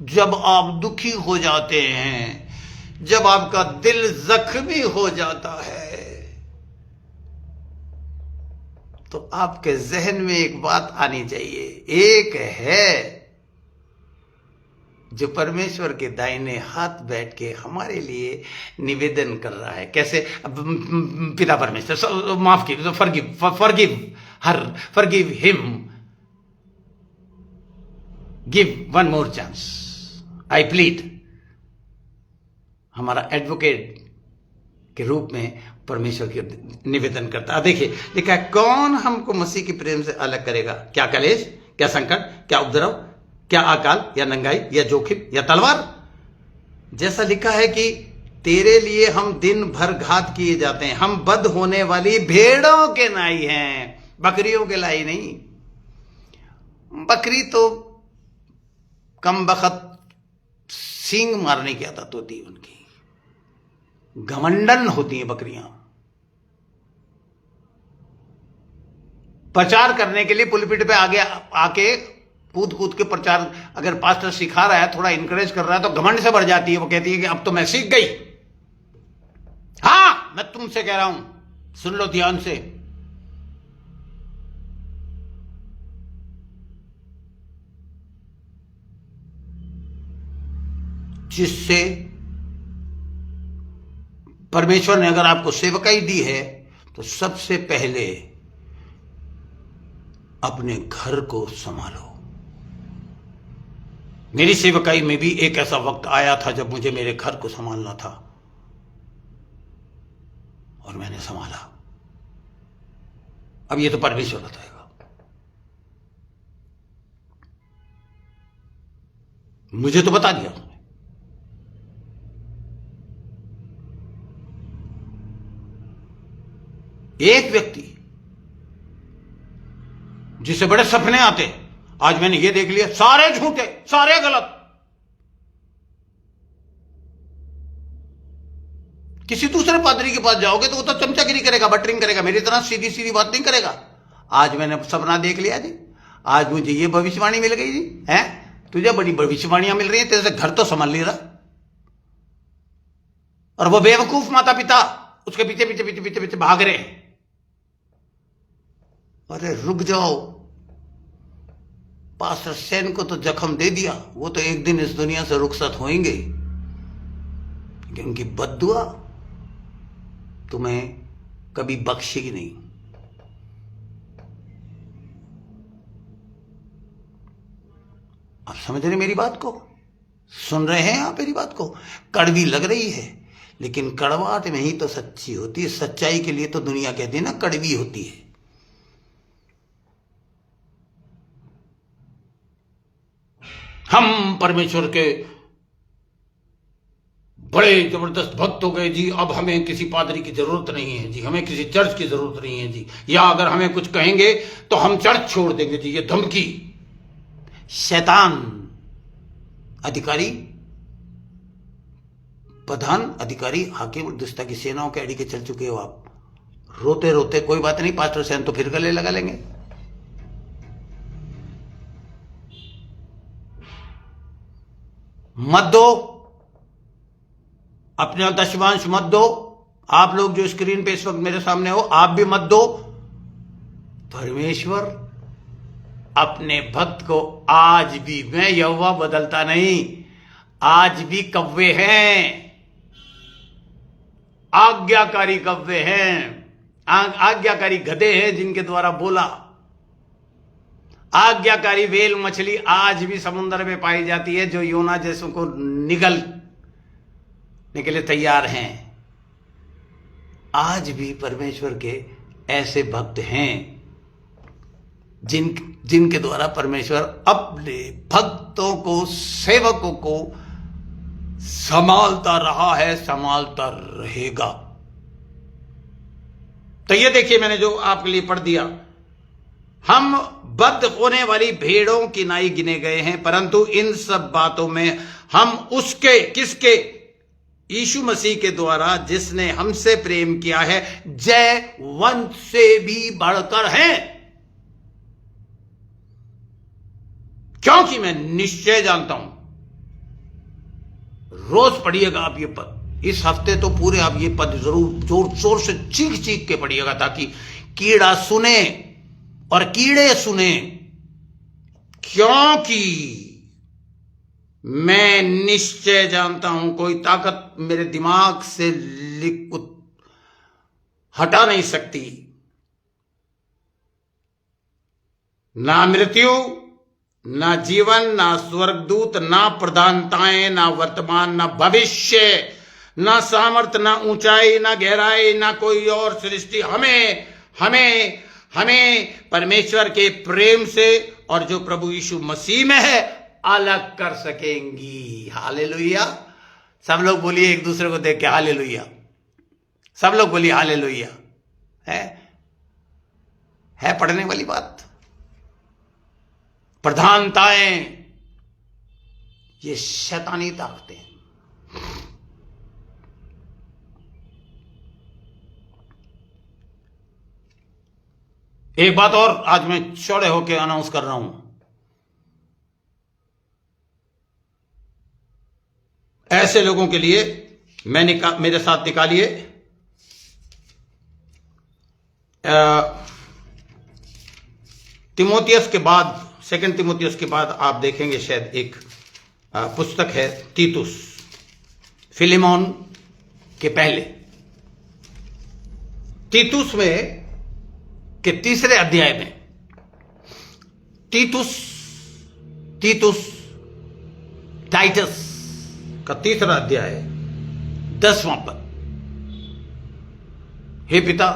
जब आप दुखी हो जाते हैं, जब आपका दिल जख्मी हो जाता है, तो आपके जहन में एक बात आनी चाहिए, एक है जो परमेश्वर के दाहिने हाथ बैठ के हमारे लिए निवेदन कर रहा है। कैसे? पिता परमेश्वर, माफ कीजिए, forgive him, give one more chance, I plead. हमारा एडवोकेट के रूप में परमेश्वर की निवेदन करता है। देखिए लिखा है, कौन हमको मसीह के प्रेम से अलग करेगा? क्या कलेश, क्या संकट, क्या उपद्रव, क्या अकाल, या नंगाई, या जोखिम, या तलवार? जैसा लिखा है कि तेरे लिए हम दिन भर घात किए जाते हैं, हम बद होने वाली भेड़ों के नाई हैं, बकरियों के लाई नहीं। बकरी तो कम बखत सींग मारने की आदत होती है उनकी, घमंडन होती हैं बकरियां। प्रचार करने के लिए पुलपिट पे आगे आके कूद कूद के प्रचार, अगर पास्टर सिखा रहा है, थोड़ा इंकरेज कर रहा है, तो घमंड से भर जाती है। वो कहती है कि अब तो मैं सीख गई। हां, मैं तुमसे कह रहा हूं, सुन लो ध्यान से। जिससे परमेश्वर ने अगर आपको सेवकाई दी है, तो सबसे पहले अपने घर को संभालो। मेरी सेवकाई में भी एक ऐसा वक्त आया था जब मुझे मेरे घर को संभालना था, और मैंने संभाला। अब ये तो परमेश्वर बताएगा। मुझे तो बता दिया तुमने। एक व्यक्ति जिसे बड़े सपने आते, आज मैंने ये देख लिया, सारे झूठे, सारे गलत। किसी दूसरे पादरी के पास जाओगे तो वो तो चमचागिरी करेगा, बटरिंग करेगा, मेरी तरह सीधी सीधी बात नहीं करेगा। आज मैंने सपना देख लिया जी, आज मुझे ये भविष्यवाणी मिल गई जी, है तुझे बड़ी भविष्यवाणियां मिल रही हैं, तेरे से घर तो संभाल नहीं रहा। और वो बेवकूफ माता पिता उसके पीछे पीछे पीछे पीछे पीछे भाग रहे हैं। अरे रुक जाओ, पास्टर सेन को तो जख्म दे दिया, वो तो एक दिन इस दुनिया से रुखसत होंगे, उनकी बद्दुआ तुम्हें कभी बख्शेगी नहीं। आप समझ रहे मेरी बात को? सुन रहे हैं आप मेरी बात को? कड़वी लग रही है, लेकिन कड़वाहट में ही तो सच्ची होती है। सच्चाई के लिए तो दुनिया कहती है ना कड़वी होती है। हम परमेश्वर के बड़े जबरदस्त भक्त हो गए जी, अब हमें किसी पादरी की जरूरत नहीं है जी, हमें किसी चर्च की जरूरत नहीं है जी, या अगर हमें कुछ कहेंगे तो हम चर्च छोड़ देंगे जी। ये धमकी, शैतान अधिकारी, प्रधान अधिकारी, हाकिम और दुष्टा की सेनाओं के अड़ी के चल चुके हो आप। रोते रोते कोई बात नहीं, पास्टर सेन तो फिर गले लगा लेंगे। मत दो, अपने दशमांश मत दो। आप लोग जो स्क्रीन पे इस वक्त मेरे सामने हो, आप भी मत दो। परमेश्वर अपने भक्त को आज भी, मैं यहोवा बदलता नहीं, आज भी कव्वे हैं, आज्ञाकारी कव्वे हैं, आज्ञाकारी गधे हैं जिनके द्वारा बोला। आज्ञाकारी वेल मछली आज भी समुद्र में पाई जाती है, जो योना जैसों को निकले तैयार हैं। आज भी परमेश्वर के ऐसे भक्त हैं जिनके द्वारा परमेश्वर अपने भक्तों को, सेवकों को संभालता रहा है, संभालता रहेगा। तो ये देखिए, मैंने जो आपके लिए पढ़ दिया, हम बद्ध होने वाली भेड़ों की नाई गिने गए हैं, परंतु इन सब बातों में हम उसके, किसके? यीशु मसीह के द्वारा जिसने हमसे प्रेम किया है, जय वंश से भी बढ़कर हैं। क्योंकि मैं निश्चय जानता हूं, रोज पढ़िएगा आप ये पद, इस हफ्ते तो पूरे आप ये पद जरूर जोर जोर से चीख चीख के पढ़िएगा, ताकि कीड़ा सुने और कीड़े सुने। क्योंकि मैं निश्चय जानता हूं, कोई ताकत मेरे दिमाग से हटा नहीं सकती, ना मृत्यु, ना जीवन, ना स्वर्गदूत, ना प्रधानताएं, ना वर्तमान, ना भविष्य, ना सामर्थ, ना ऊंचाई, ना गहराई, ना कोई और सृष्टि हमें हमें हमें परमेश्वर के प्रेम से और जो प्रभु यीशु मसीह में है अलग कर सकेंगी। हालेलुया। सब लोग बोलिए एक दूसरे को देख के हालेलुया। सब लोग बोलिए हालेलुया। है पढ़ने वाली बात। प्रधानताएं, ये शैतानी ताकतें। एक बात और आज मैं चौड़े होकर अनाउंस कर रहा हूं, ऐसे लोगों के लिए मेरे साथ निकालिए तिमोथियस के बाद, 2 तिमोथियस के बाद आप देखेंगे शायद एक पुस्तक है तीतुस, फिलेमोन के पहले। तीतुस में के 3 अध्याय में, टाइटस का 3 अध्याय 10वां पद। हे पिता,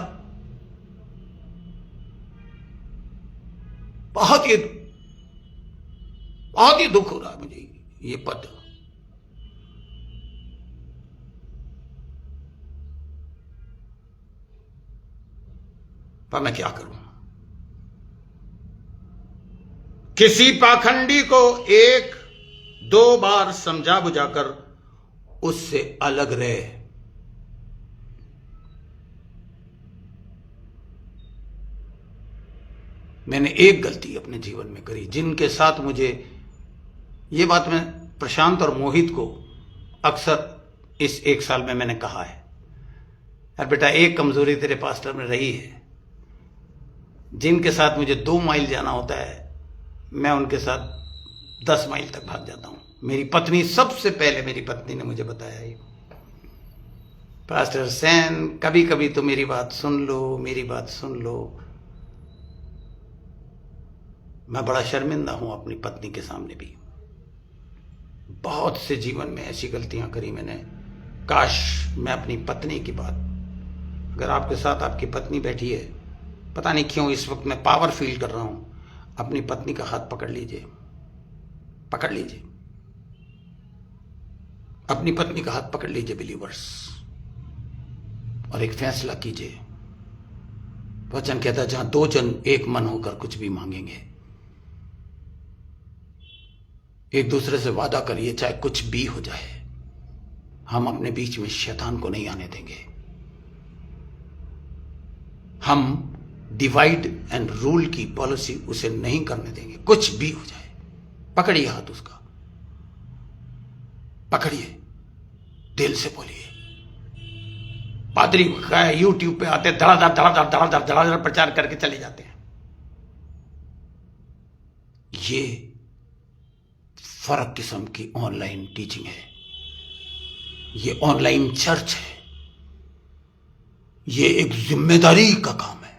बहुत ही दुख हो रहा है मुझे ये पद। पर मैं क्या करूं? किसी पाखंडी को 1-2 बार समझा बुझाकर उससे अलग रहे। मैंने एक गलती अपने जीवन में करी, जिनके साथ मुझे, ये बात मैं प्रशांत और मोहित को अक्सर इस 1 साल में मैंने कहा है, यार बेटा, एक कमजोरी तेरे पास्टर में रही है। जिनके साथ मुझे 2 माइल जाना होता है, मैं उनके साथ 10 माइल तक भाग जाता हूं। मेरी पत्नी, सबसे पहले मेरी पत्नी ने मुझे बताया ये, पास्टर सैन, कभी कभी तो मेरी बात सुन लो, मेरी बात सुन लो। मैं बड़ा शर्मिंदा हूं अपनी पत्नी के सामने भी। बहुत से जीवन में ऐसी गलतियां करी मैंने। काश मैं अपनी पत्नी की बात, अगर आपके साथ आपकी पत्नी बैठी है, पता नहीं क्यों इस वक्त मैं पावर फील कर रहा हूं, अपनी पत्नी का हाथ पकड़ लीजिए, पकड़ लीजिए, अपनी पत्नी का हाथ पकड़ लीजिए बिलीवर्स, और एक फैसला कीजिए। वचन कहता है, जहां 2 जन एक मन होकर कुछ भी मांगेंगे, एक दूसरे से वादा करिए, चाहे कुछ भी हो जाए, हम अपने बीच में शैतान को नहीं आने देंगे। हम डिवाइड एंड रूल की पॉलिसी उसे नहीं करने देंगे, कुछ भी हो जाए। पकड़िए हाथ उसका, पकड़िए, दिल से बोलिए। पादरी यूट्यूब पे आते, धड़ाधड़ प्रचार करके चले जाते हैं। ये फर्क किस्म की ऑनलाइन टीचिंग है, ये ऑनलाइन चर्च है, ये एक जिम्मेदारी का काम है।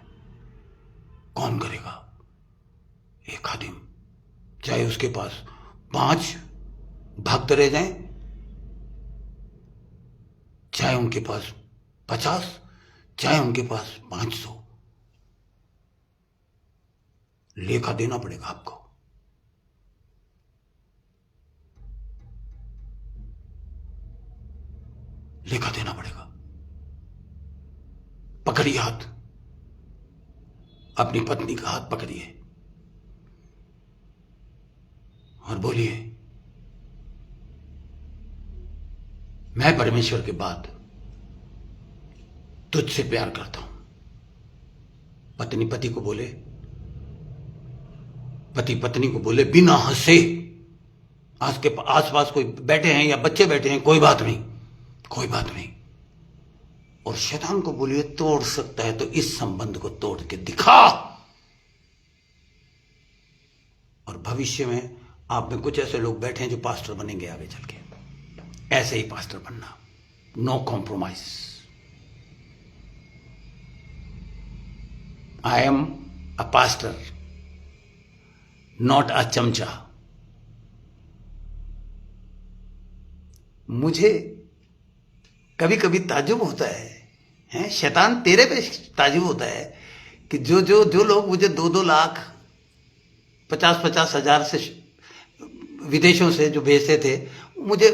कौन करेगा? एक खादिम, चाहे उसके पास 5 भक्त रह जाएं, चाहे उनके पास 50, चाहे उनके पास 500, लेखा देना पड़ेगा आपको। लेखा देना पड़ेगा। पकड़िए हाथ, अपनी पत्नी का हाथ पकड़िए और बोलिए, मैं परमेश्वर के बाद तुझसे प्यार करता हूं। पत्नी पति को बोले, पति पत्नी को बोले बिना हंसे। आज के आसपास कोई बैठे हैं या बच्चे बैठे हैं, कोई बात नहीं, कोई बात नहीं। और शैतान को बोलिए, तोड़ सकता है तो इस संबंध को तोड़ के दिखा। और भविष्य में आप में कुछ ऐसे लोग बैठे हैं जो पास्टर बनेंगे आगे चल के। ऐसे ही पास्टर बनना, no compromise. I am a pastor, not a चमचा। मुझे कभी कभी ताज्जुब होता है, शैतान तेरे पे ताज्जुब होता है कि जो लोग मुझे 2-2 लाख 50-50 हजार से विदेशों से जो भेजते थे, मुझे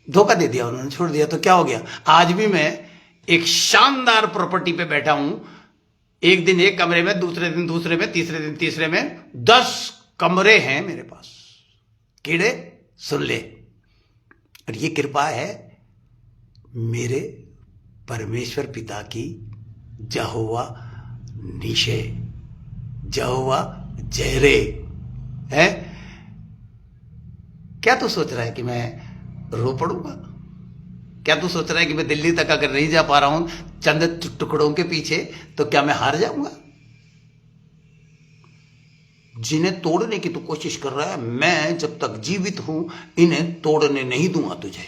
धोखा दे दिया, उन्होंने छोड़ दिया। तो क्या हो गया? आज भी मैं एक शानदार प्रॉपर्टी पे बैठा हूं, एक दिन एक कमरे में, दूसरे दिन दूसरे में, तीसरे दिन तीसरे में, 10 कमरे हैं मेरे पास। कीड़े सुन ले। और ये कृपा है मेरे परमेश्वर पिता की, यहोवा नीशे, यहोवा जैरे है। क्या तू सोच रहा है कि मैं रो पड़ूंगा? क्या तू सोच रहा है कि मैं दिल्ली तक अगर नहीं जा पा रहा हूं चंद टुकड़ों के पीछे, तो क्या मैं हार जाऊंगा? जिन्हें तोड़ने की तू कोशिश कर रहा है, मैं जब तक जीवित हूं इन्हें तोड़ने नहीं दूंगा तुझे।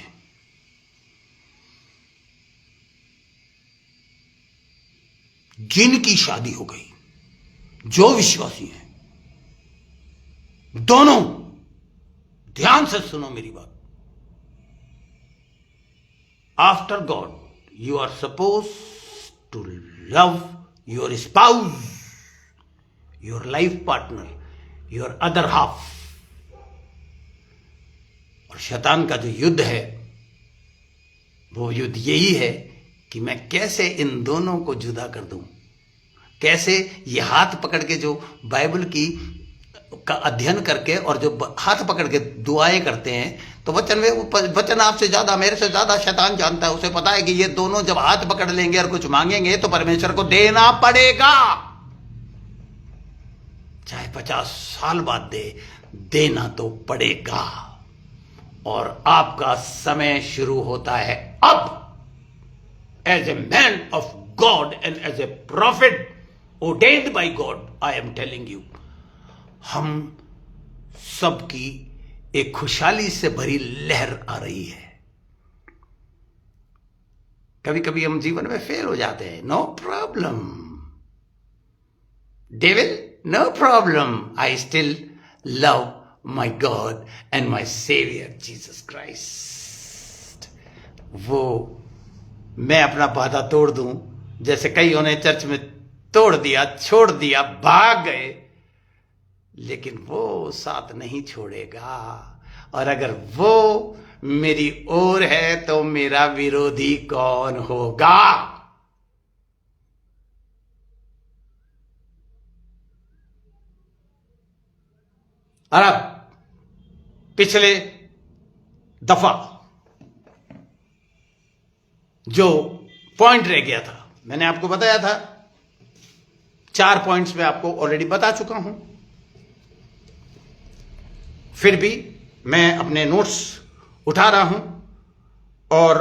जिनकी शादी हो गई, जो विश्वासी हैं, दोनों ध्यान से सुनो मेरी बात। After God you are suppose to love your spouse, your life partner, your other half. और शैतान का जो युद्ध है, वो युद्ध यही है कि मैं कैसे इन दोनों को जुदा कर दूं। कैसे ये हाथ पकड़ के जो बाइबल की का अध्ययन करके और जो हाथ पकड़ के दुआएं करते हैं, तो वचन आपसे ज्यादा, मेरे से ज्यादा शैतान जानता है। उसे पता है कि ये दोनों जब हाथ पकड़ लेंगे और कुछ मांगेंगे तो परमेश्वर को देना पड़ेगा, चाहे 50 साल बाद देना तो पड़ेगा। और आपका समय शुरू होता है अब। As a man of God and as a prophet ordained by God, I am telling you, हम सबकी एक खुशहाली से भरी लहर आ रही है। कभी कभी हम जीवन में फेल हो जाते हैं, no problem devil, no problem, I still love my God and my saviour Jesus Christ. वो मैं अपना वादा तोड़ दूं, जैसे कईयों ने चर्च में तोड़ दिया, छोड़ दिया, भाग गए, लेकिन वो साथ नहीं छोड़ेगा। और अगर वो मेरी ओर है तो मेरा विरोधी कौन होगा? और अब पिछले दफा जो पॉइंट रह गया था, मैंने आपको बताया था, 4 पॉइंट्स में आपको ऑलरेडी बता चुका हूं। फिर भी मैं अपने नोट्स उठा रहा हूं और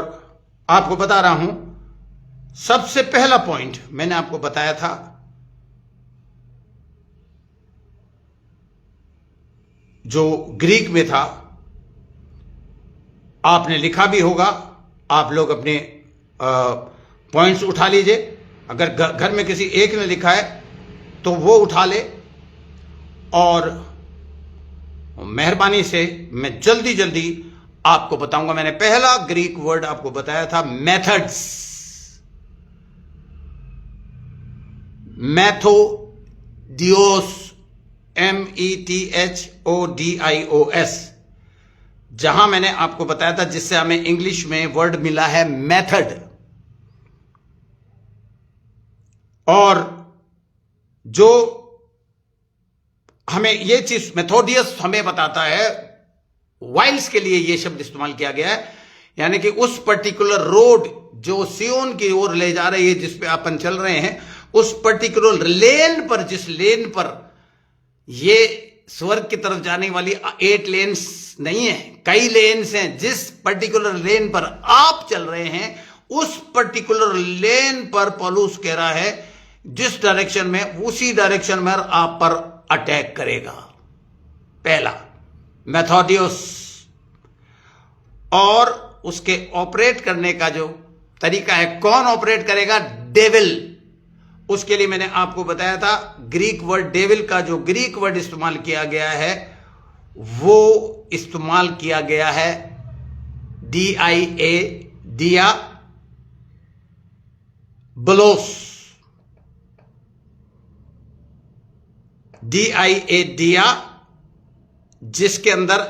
आपको बता रहा हूं। सबसे पहला पॉइंट मैंने आपको बताया था, जो ग्रीक में था, आपने लिखा भी होगा। आप लोग अपने पॉइंट्स उठा लीजिए। अगर घर में किसी एक ने लिखा है तो वो उठा ले। और मेहरबानी से मैं जल्दी जल्दी आपको बताऊंगा। मैंने पहला ग्रीक वर्ड आपको बताया था, मेथड्स। मेथोडियोस, METHODIOS, जहां मैंने आपको बताया था, जिससे हमें इंग्लिश में वर्ड मिला है मेथड। और जो हमें ये चीज मेथोडियस हमें बताता है, वाइल्स के लिए ये शब्द इस्तेमाल किया गया है, यानी कि उस पर्टिकुलर रोड जो सियोन की ओर ले जा रही है, जिस पे अपन चल रहे हैं, उस पर्टिकुलर लेन पर, जिस लेन पर ये स्वर्ग की तरफ जाने वाली 8 लेन्स नहीं है, कई लेन्स हैं, जिस पर्टिकुलर लेन पर आप चल रहे हैं, उस पर्टिकुलर लेन पर पौलुस कह रहा है जिस डायरेक्शन में, उसी डायरेक्शन में आप पर अटैक करेगा। पहला मेथोडियस। और उसके ऑपरेट करने का जो तरीका है, कौन ऑपरेट करेगा? डेविल। उसके लिए मैंने आपको बताया था, ग्रीक वर्ड डेविल का जो ग्रीक वर्ड इस्तेमाल किया गया है, वो इस्तेमाल किया गया है DIA, दिया बलोस, DIA, दिया, जिसके अंदर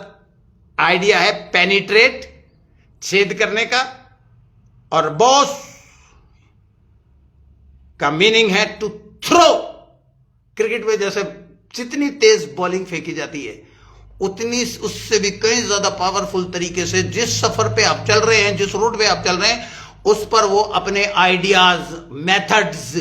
आइडिया है पेनिट्रेट, छेद करने का, और बॉस का मीनिंग है टू थ्रो। क्रिकेट में जैसे जितनी तेज बॉलिंग फेंकी जाती है, उतनी उससे भी कहीं ज्यादा पावरफुल तरीके से जिस सफर पे आप चल रहे हैं, जिस रूट पे आप चल रहे हैं, उस पर वो अपने आइडियाज, मेथड्स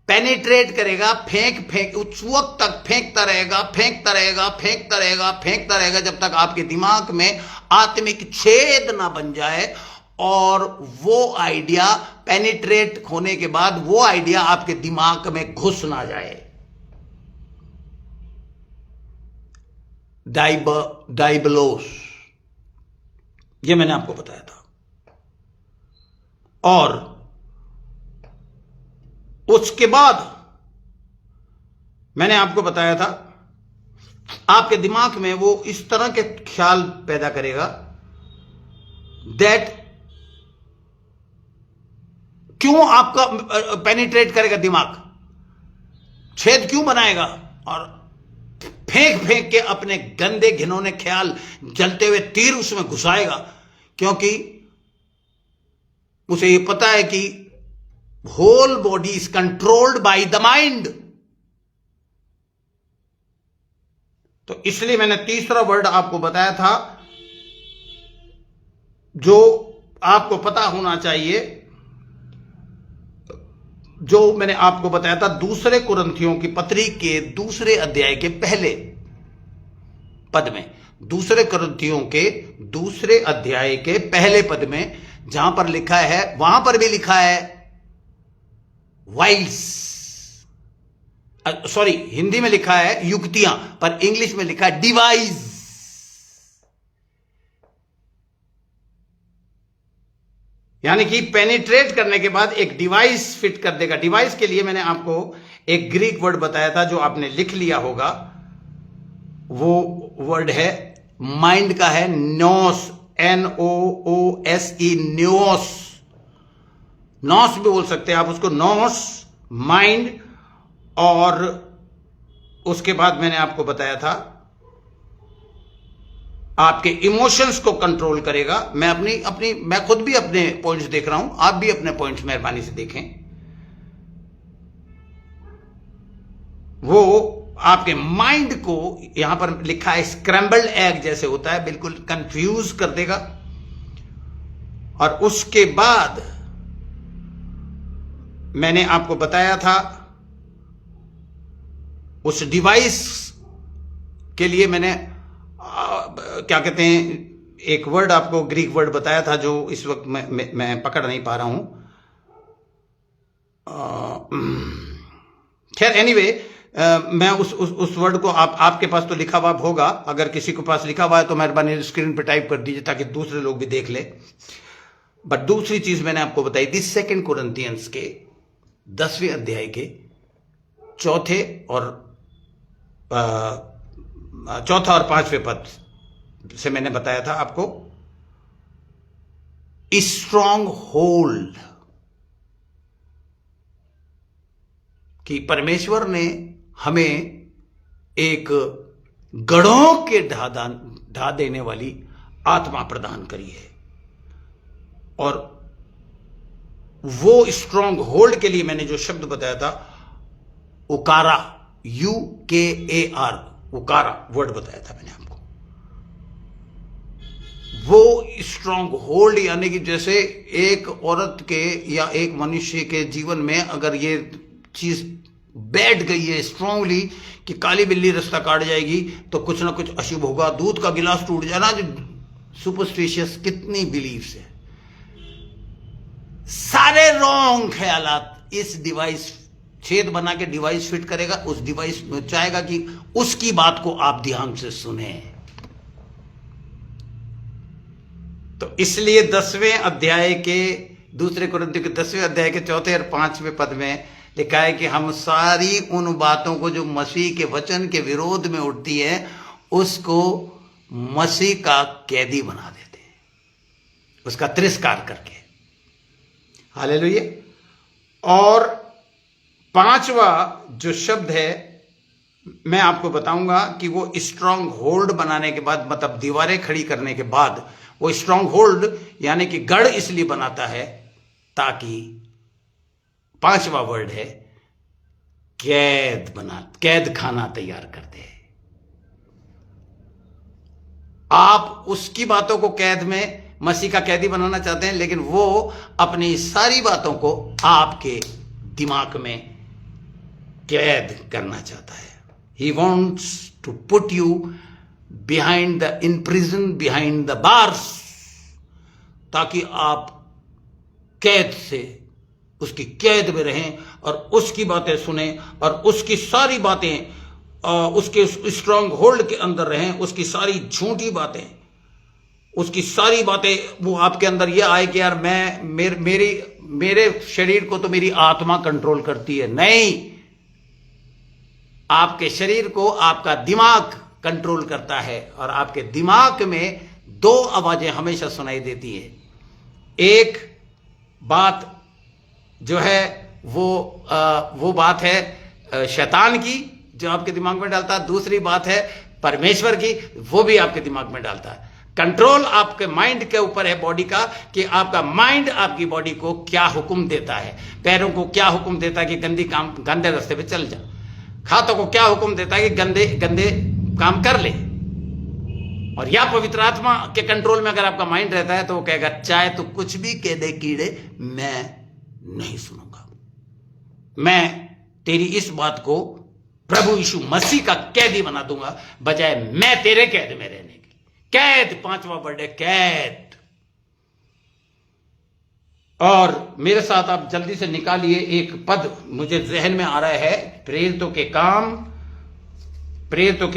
पेनिट्रेट करेगा। फेंक उस वक्त तक फेंकता रहेगा, फेंकता रहेगा, फेंकता रहेगा, फेंकता रहेगा, जब तक आपके दिमाग में आत्मिक छेद ना बन जाए, और वो आइडिया पेनिट्रेट होने के बाद वो आइडिया आपके दिमाग में घुस ना जाए। डाइबलोस, ये मैंने आपको बताया था। और उसके बाद मैंने आपको बताया था, आपके दिमाग में वो इस तरह के ख्याल पैदा करेगा दैट, क्यों आपका पेनिट्रेट करेगा दिमाग, छेद क्यों बनाएगा, और फेंक फेंक के अपने गंदे घिनौने ख्याल, जलते हुए तीर उसमें घुसाएगा, क्योंकि उसे ये पता है कि whole body is controlled by the mind. तो इसलिए मैंने तीसरा वर्ड आपको बताया था, जो आपको पता होना चाहिए, जो मैंने आपको बताया था दूसरे कुरिन्थियों की पत्री के दूसरे अध्याय के पहले पद में, दूसरे कुरिन्थियों के दूसरे अध्याय के पहले पद में, जहां पर लिखा है, वहां पर भी लिखा है वाइल्स, सॉरी हिंदी में लिखा है युक्तियां, पर इंग्लिश में लिखा है डिवाइस। यानी कि पेनिट्रेट करने के बाद एक डिवाइस फिट कर देगा। डिवाइस के लिए मैंने आपको एक ग्रीक वर्ड बताया था, जो आपने लिख लिया होगा, वो वर्ड है माइंड का है, नोस, NOOSE, न्योस। नॉस भी बोल सकते हैं आप उसको, नॉस, माइंड। और उसके बाद मैंने आपको बताया था, आपके इमोशंस को कंट्रोल करेगा। मैं खुद भी अपने पॉइंट्स देख रहा हूं, आप भी अपने पॉइंट्स मेहरबानी से देखें। वो आपके माइंड को, यहां पर लिखा है स्क्रैम्बल्ड एग जैसे होता है, बिल्कुल कंफ्यूज कर देगा। और उसके बाद मैंने आपको बताया था, उस डिवाइस के लिए मैंने क्या कहते हैं, एक वर्ड आपको ग्रीक वर्ड बताया था, जो इस वक्त मैं पकड़ नहीं पा रहा हूं। खैर एनीवे, मैं उस वर्ड को आपके पास तो लिखा हुआ होगा, अगर किसी के पास लिखा हुआ है तो मेहरबानी स्क्रीन पर टाइप कर दीजिए, ताकि दूसरे लोग भी देख ले। बट दूसरी चीज मैंने आपको बताई थी, 2 कोरिन्थियंस के 10वें अध्याय के चौथा और 5वें पद से मैंने बताया था आपको, स्ट्रॉन्ग होल्ड। कि परमेश्वर ने हमें एक गढ़ों के ढा देने वाली आत्मा प्रदान करी है, और वो स्ट्रॉन्ग होल्ड के लिए मैंने जो शब्द बताया था, उकारा, UKAR, उकारा वर्ड बताया था मैंने आपको। वो स्ट्रॉन्ग होल्ड यानी कि जैसे एक औरत के या एक मनुष्य के जीवन में अगर ये चीज बैठ गई है स्ट्रांगली कि काली बिल्ली रास्ता काट जाएगी तो कुछ ना कुछ अशुभ होगा, दूध का गिलास टूट जाना, जो सुपरस्टिशियस कितनी बिलीव्स है, सारे रॉन्ग ख्यालात इस डिवाइस, छेद बना के डिवाइस फिट करेगा, उस डिवाइस में चाहेगा कि उसकी बात को आप ध्यान से सुने। तो इसलिए 10वें अध्याय के, दूसरे कुरिन्थियों के 10वें अध्याय के 4 और 5वें पद में लिखा है कि हम सारी उन बातों को जो मसीह के वचन के विरोध में उठती है उसको मसीह का कैदी बना देते हैं, उसका तिरस्कार करके। हालेलुया। और 5वां जो शब्द है मैं आपको बताऊंगा कि वो स्ट्रांग होल्ड बनाने के बाद, मतलब दीवारें खड़ी करने के बाद, वो स्ट्रांग होल्ड यानी कि गढ़ इसलिए बनाता है ताकि 5वां वर्ड है कैद खाना तैयार करते हैं। आप उसकी बातों को कैद में मसीह का कैदी बनाना चाहते हैं, लेकिन वो अपनी सारी बातों को आपके दिमाग में कैद करना चाहता है। He wants to put you behind the in prison, behind the bars, ताकि आप कैद से, उसकी कैद में रहें और उसकी बातें सुने और उसकी सारी बातें उसके स्ट्रांग होल्ड के अंदर रहें, उसकी सारी झूठी बातें, उसकी सारी बातें वो आपके अंदर ये आए कि यार मेरे शरीर को तो मेरी आत्मा कंट्रोल करती है। नहीं, आपके शरीर को आपका दिमाग कंट्रोल करता है, और आपके दिमाग में 2 आवाजें हमेशा सुनाई देती है। एक बात जो है वो बात है शैतान की जो आपके दिमाग में डालता है, दूसरी बात है परमेश्वर की, वो भी आपके दिमाग में डालता है। कंट्रोल आपके माइंड के ऊपर है, बॉडी का, कि आपका माइंड आपकी बॉडी को क्या हुक्म देता है, पैरों को क्या हुक्म देता है कि गंदे रास्ते पे चल जा, हाथों को क्या हुक्म देता है कि गंदे काम कर ले। और या पवित्र आत्मा के कंट्रोल में अगर आपका माइंड रहता है तो वो कहेगा चाहे तो कुछ भी कह दे कीड़े, मैं नहीं सुनूंगा, मैं तेरी इस बात को प्रभु यीशु मसीह का कैदी बना दूंगा, बजाय मैं तेरे कैद में रहने की। कैद 5वां वर्ड है, कैद। और मेरे साथ आप जल्दी से निकालिए एक पद, मुझे जहन में आ रहा है, प्रेरितों के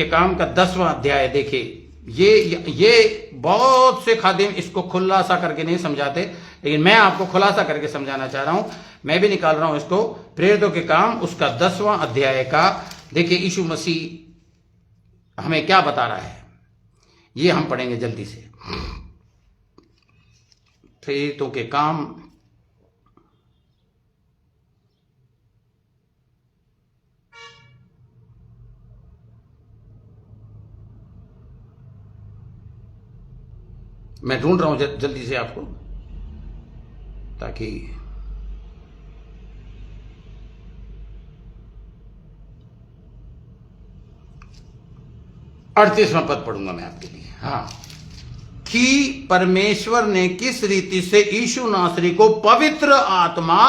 काम का 10वां अध्याय। देखिए ये बहुत से खादिम इसको खुलासा करके नहीं समझाते, लेकिन मैं आपको खुलासा करके समझाना चाह रहा हूं। मैं भी निकाल रहा हूं इसको, प्रेरितों के काम उसका 10वां अध्याय का। देखिए यीशु मसीह हमें क्या बता रहा है, ये हम पढ़ेंगे जल्दी से। प्रेरितों के काम मैं ढूंढ रहा हूं जल्दी से आपको, ताकि अड़तीसवां पद पढ़ूंगा मैं आपके लिए। हाँ, कि परमेश्वर ने किस रीति से यीशु नासरी को पवित्र आत्मा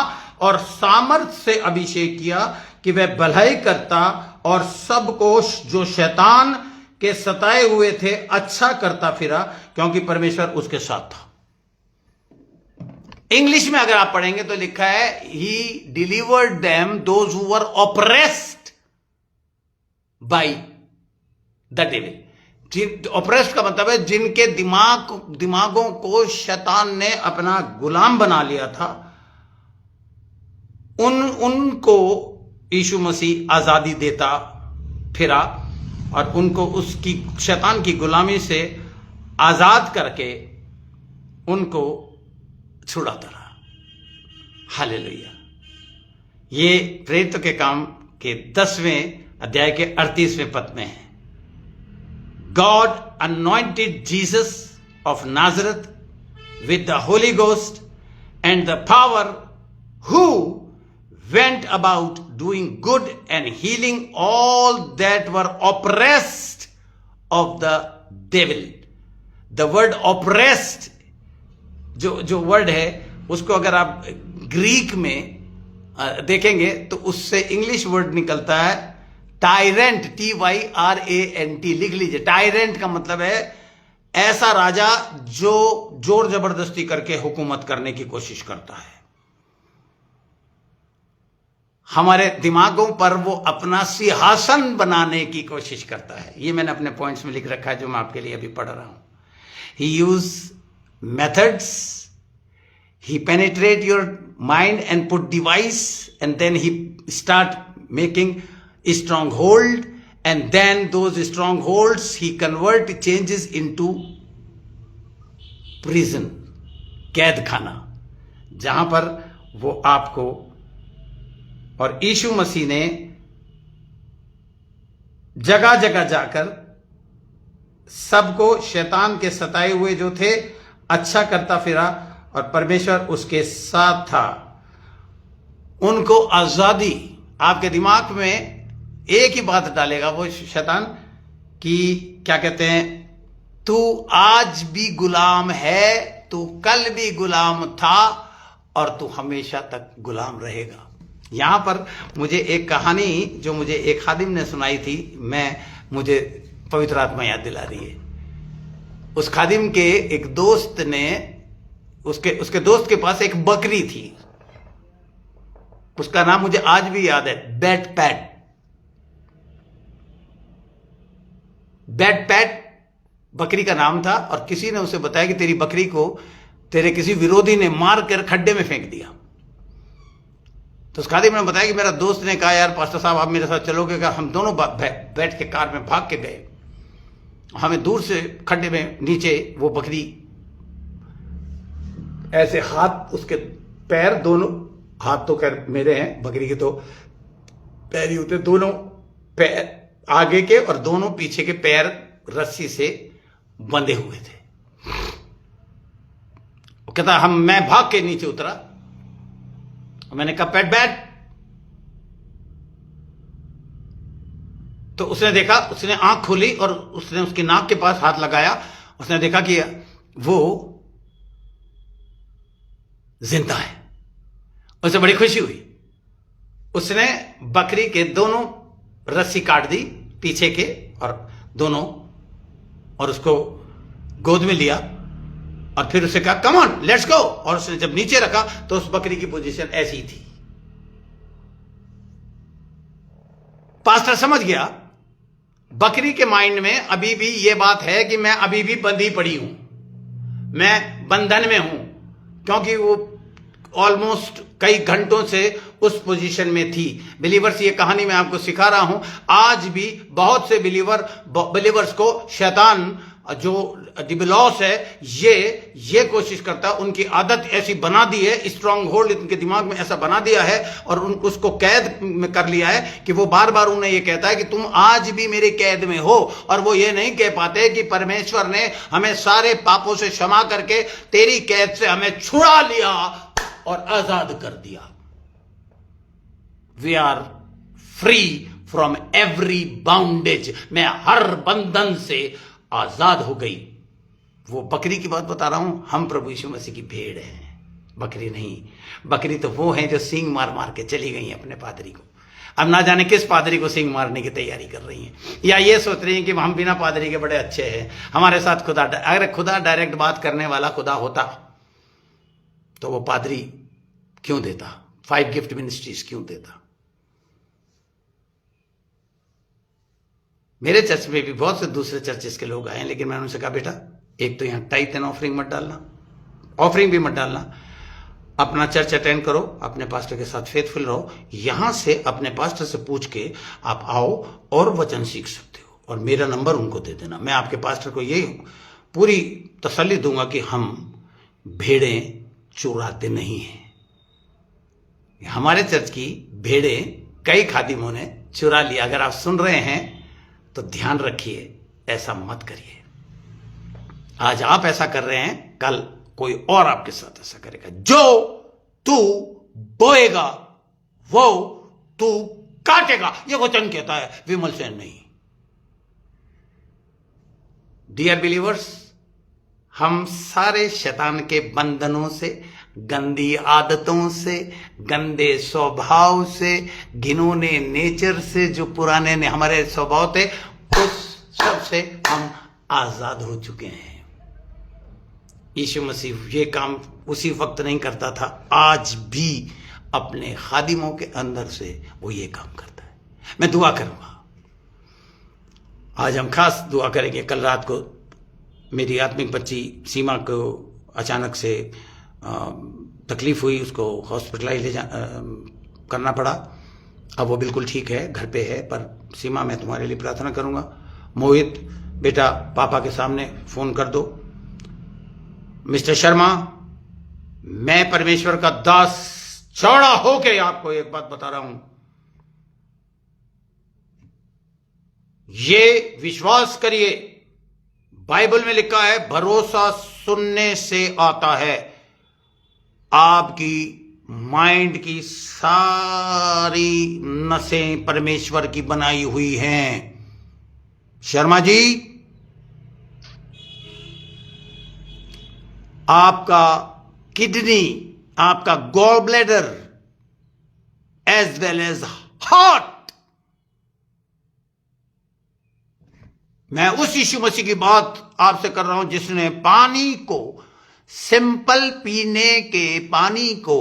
और सामर्थ से अभिषेक किया कि वह भलाई करता और सबको जो शैतान के सताए हुए थे अच्छा करता फिरा, क्योंकि परमेश्वर उसके साथ था। इंग्लिश में अगर आप पढ़ेंगे तो लिखा है ही delivered them those who were oppressed by the devil. Oppressed का मतलब है जिनके दिमागों को शैतान ने अपना गुलाम बना लिया था, उनको यीशु मसीह आजादी देता फिरा और उनको उसकी शैतान की गुलामी से आजाद करके उनको छुड़ाता रहा। हालेलुया। ये प्रेरितों के काम के 10वें अध्याय के 38वें पद में है। God anointed Jesus of Nazareth with the Holy Ghost and the power, who went about doing good and healing all that were oppressed of the devil. The word oppressed जो वर्ड है उसको अगर आप ग्रीक में देखेंगे तो उससे English word निकलता है टायरेंट, TYRANT। लिख लीजिए। टायरेंट का मतलब है ऐसा राजा जो जोर जबरदस्ती करके हुकूमत करने की कोशिश करता है। हमारे दिमागों पर वो अपना सिंहासन बनाने की कोशिश करता है। ये मैंने अपने पॉइंट्स में लिख रखा है जो मैं आपके लिए अभी पढ़ रहा हूं। He use methods, he penetrate your mind and put device, and then he start making a stronghold, and then those strongholds he convert, changes into prison, कैद खाना, जहां पर वो आपको, और यीशु मसीह ने जगह जगह जाकर सबको शैतान के सताए हुए जो थे अच्छा करता फिरा, और परमेश्वर उसके साथ था। उनको आजादी, आपके दिमाग में एक ही बात डालेगा वो शैतान कि क्या कहते हैं, तू आज भी गुलाम है, तू कल भी गुलाम था, और तू हमेशा तक गुलाम रहेगा। यहां पर मुझे एक कहानी जो मुझे एक खादिम ने सुनाई थी, मुझे पवित्र आत्मा याद दिला रही है। उस खादिम के एक दोस्त ने, उसके दोस्त के पास एक बकरी थी, उसका नाम मुझे आज भी याद है, बैट पैट बकरी का नाम था। और किसी ने उसे बताया कि तेरी बकरी को तेरे किसी विरोधी ने मार कर खड्डे में फेंक दिया। तो उस खादिम ने बताया कि मेरा दोस्त ने कहा, यार पास्टर साहब आप मेरे साथ चलोगे क्या? हम दोनों बैठ के कार में भाग के गए। हमें दूर से खड्डे में नीचे वो बकरी ऐसे हाथ, उसके पैर दोनों, हाथ तो खैर मेरे हैं, बकरी के तो पैर ही होते, दोनों पैर आगे के और दोनों पीछे के पैर रस्सी से बंधे हुए थे। वो कहता मैं भाग के नीचे उतरा, मैंने कहा पैट बैठ। तो उसने देखा, उसने आंख खोली और उसने उसकी नाक के पास हाथ लगाया। उसने देखा कि वो जिंदा है। उसे बड़ी खुशी हुई। उसने बकरी के दोनों रस्सी काट दी पीछे के और दोनों, और उसको गोद में लिया और फिर उसे कहा कम ऑन लेट्स गो। और उसने जब नीचे रखा तो उस बकरी की पोजीशन ऐसी ही थी। पास्टर समझ गया, बकरी के माइंड में अभी भी यह बात है कि मैं अभी भी बंधी पड़ी हूं, मैं बंधन में हूं, क्योंकि वो ऑलमोस्ट कई घंटों से उस पोजीशन में थी। बिलीवर्स, ये कहानी मैं आपको सिखा रहा हूं। आज भी बहुत से बिलीवर्स को शैतान जो डिबलॉस है ये कोशिश करता है, उनकी आदत ऐसी बना दी है, स्ट्रांग होल्ड उनके दिमाग में ऐसा बना दिया है और उसको कैद में कर लिया है कि वो बार बार उन्हें ये कहता है कि तुम आज भी मेरे कैद में हो। और वो ये नहीं कह पाते कि परमेश्वर ने हमें सारे पापों से क्षमा करके तेरी कैद से हमें छुड़ा लिया और आजाद कर दिया। We are free from every bondage. मैं हर बंधन से आजाद हो गई। वो बकरी की बात बता रहा हूं। हम प्रभु यीशु मसीह की भेड़ हैं, बकरी नहीं। बकरी तो वो है जो सींग मार मार के चली गई अपने पादरी को। अब ना जाने किस पादरी को सींग मारने की तैयारी कर रही हैं, या ये सोच रही हैं कि हम बिना पादरी के बड़े अच्छे हैं, हमारे साथ खुदा। अगर खुदा डायरेक्ट बात करने वाला खुदा होता तो वो पादरी क्यों देता, 5 गिफ्ट मिनिस्ट्रीज क्यों देता। मेरे चर्च में भी बहुत से दूसरे चर्चेस के लोग आए, लेकिन मैंने उनसे कहा बेटा एक तो यहाँ टाइथ एंड ऑफरिंग मत डालना, ऑफरिंग भी मत डालना। अपना चर्च अटेंड करो, अपने पास्टर के साथ फेथफुल रहो। यहां से अपने पास्टर से पूछ के आप आओ और वचन सीख सकते हो, और मेरा नंबर उनको दे देना। मैं आपके पास्टर को यही पूरी तसल्ली दूंगा कि हम भेड़ें चुराते नहीं हैं। हमारे चर्च की भेड़े कई खादिमों ने चुरा लिया। अगर आप सुन रहे हैं तो ध्यान रखिए, ऐसा मत करिए। आज आप ऐसा कर रहे हैं, कल कोई और आपके साथ ऐसा करेगा। जो तू बोएगा वो तू काटेगा, ये वचन कहता है, विमल सेन नहीं। डियर बिलीवर्स, हम सारे शैतान के बंधनों से, गंदी आदतों से, गंदे स्वभाव से, घिनौने नेचर से, जो पुराने ने हमारे स्वभाव थे, उस सब से हम आजाद हो चुके हैं। यीशु मसीह ये काम उसी वक्त नहीं करता था, आज भी अपने खादिमों के अंदर से वो ये काम करता है। मैं दुआ करूंगा, आज हम खास दुआ करेंगे। कल रात को मेरी आत्मिक बच्ची सीमा को अचानक से तकलीफ हुई, उसको हॉस्पिटलाइज करना पड़ा। अब वो बिल्कुल ठीक है, घर पे है। पर सीमा, मैं तुम्हारे लिए प्रार्थना करूंगा। मोहित बेटा, पापा के सामने फोन कर दो। मिस्टर शर्मा, मैं परमेश्वर का दास चौड़ा होके आपको एक बात बता रहा हूं, ये विश्वास करिए, बाइबल में लिखा है, भरोसा सुनने से आता है। आपकी माइंड की सारी नसें परमेश्वर की बनाई हुई हैं। शर्मा जी, आपका किडनी, आपका gall bladder as well as heart, मैं उस यीशु मसीह की बात आपसे कर रहा हूं जिसने पानी को, सिंपल पीने के पानी को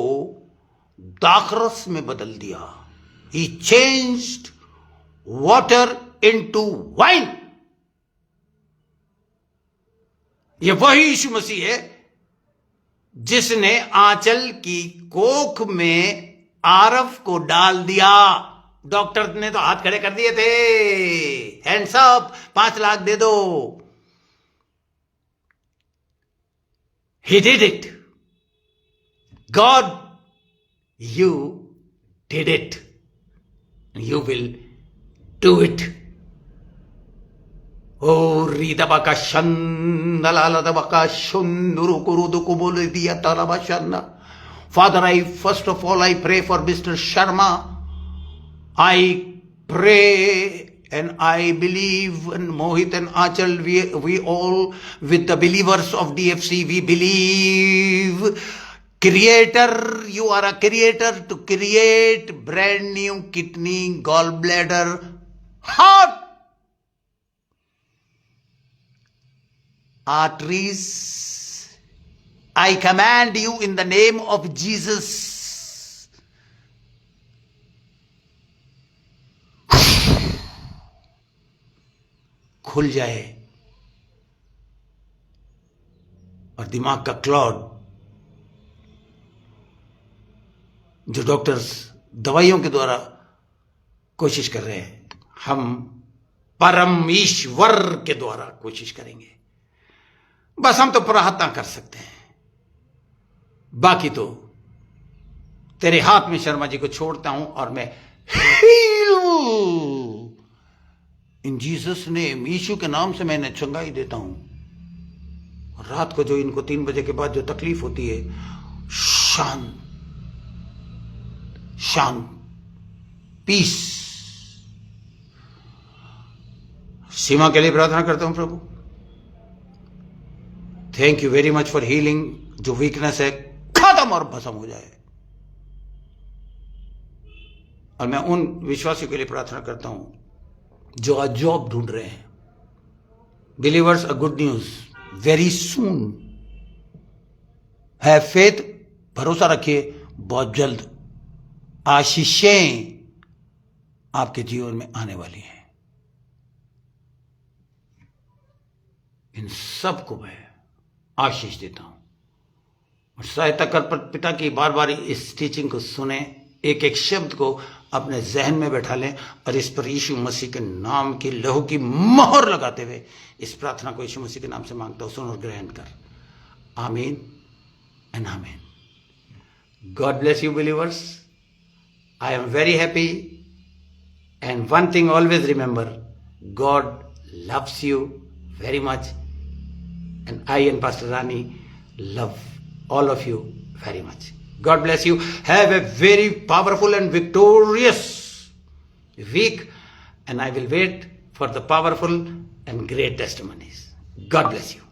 दाखरस में बदल दिया। He changed water into wine। ये वही यीशु मसीह है जिसने आंचल की कोख में आरफ को डाल दिया। डॉक्टर ने तो हाथ खड़े कर दिए थे, हैंड्स अप, 5 लाख दे दो। He did it. God, you did it. You will do it. Oh, ridabaka shandalalabaka shundurukurudukubulidiya talabashana. Father, first of all, I pray for Mr. Sharma. I pray and I believe, and Mohit and Achal, we all, with the believers of DFC, we believe, Creator, you are a creator to create brand new kidney, gallbladder, heart, arteries. I command you in the name of Jesus. खुल जाए और दिमाग का clot, जो doctors दवाइयों के द्वारा कोशिश कर रहे हैं, हम परम ईश्वर के द्वारा कोशिश करेंगे। बस हम तो प्रार्थना कर सकते हैं, बाकी तो तेरे हाथ में शर्मा जी को छोड़ता हूं और मैं इन जीसस नेम, यीशु के नाम से मैंने चंगाई देता हूं। और रात को जो इनको 3 बजे के बाद जो तकलीफ होती है, शांत शांत, पीस। सीमा के लिए प्रार्थना करता हूं प्रभु, thank you very much for healing. जो वीकनेस है खत्म और भस्म हो जाए। और मैं उन विश्वासियों के लिए प्रार्थना करता हूं जो आज जॉब ढूंढ रहे हैं। Believers, a good news, very soon. Have faith, भरोसा रखिए, बहुत जल्द आशीषें आपके जीवन में आने वाली हैं। इन सबको मैं आशीष देता हूं और सहायता कर पिता की बार बार इस टीचिंग को सुने, एक एक शब्द को अपने जहन में बैठा लें और इस पर यीशु मसीह के नाम की लहू की मोहर लगाते हुए इस प्रार्थना को यीशु मसीह के नाम से मांगता हूं। सुन और ग्रहण कर। आमीन एंड आमीन। God bless you believers. I am very happy. And one thing always remember, God loves you very much. And I and Pastor Rani love all of you very much. God bless you. Have a very powerful and victorious week. And I will wait for the powerful and great testimonies. God bless you.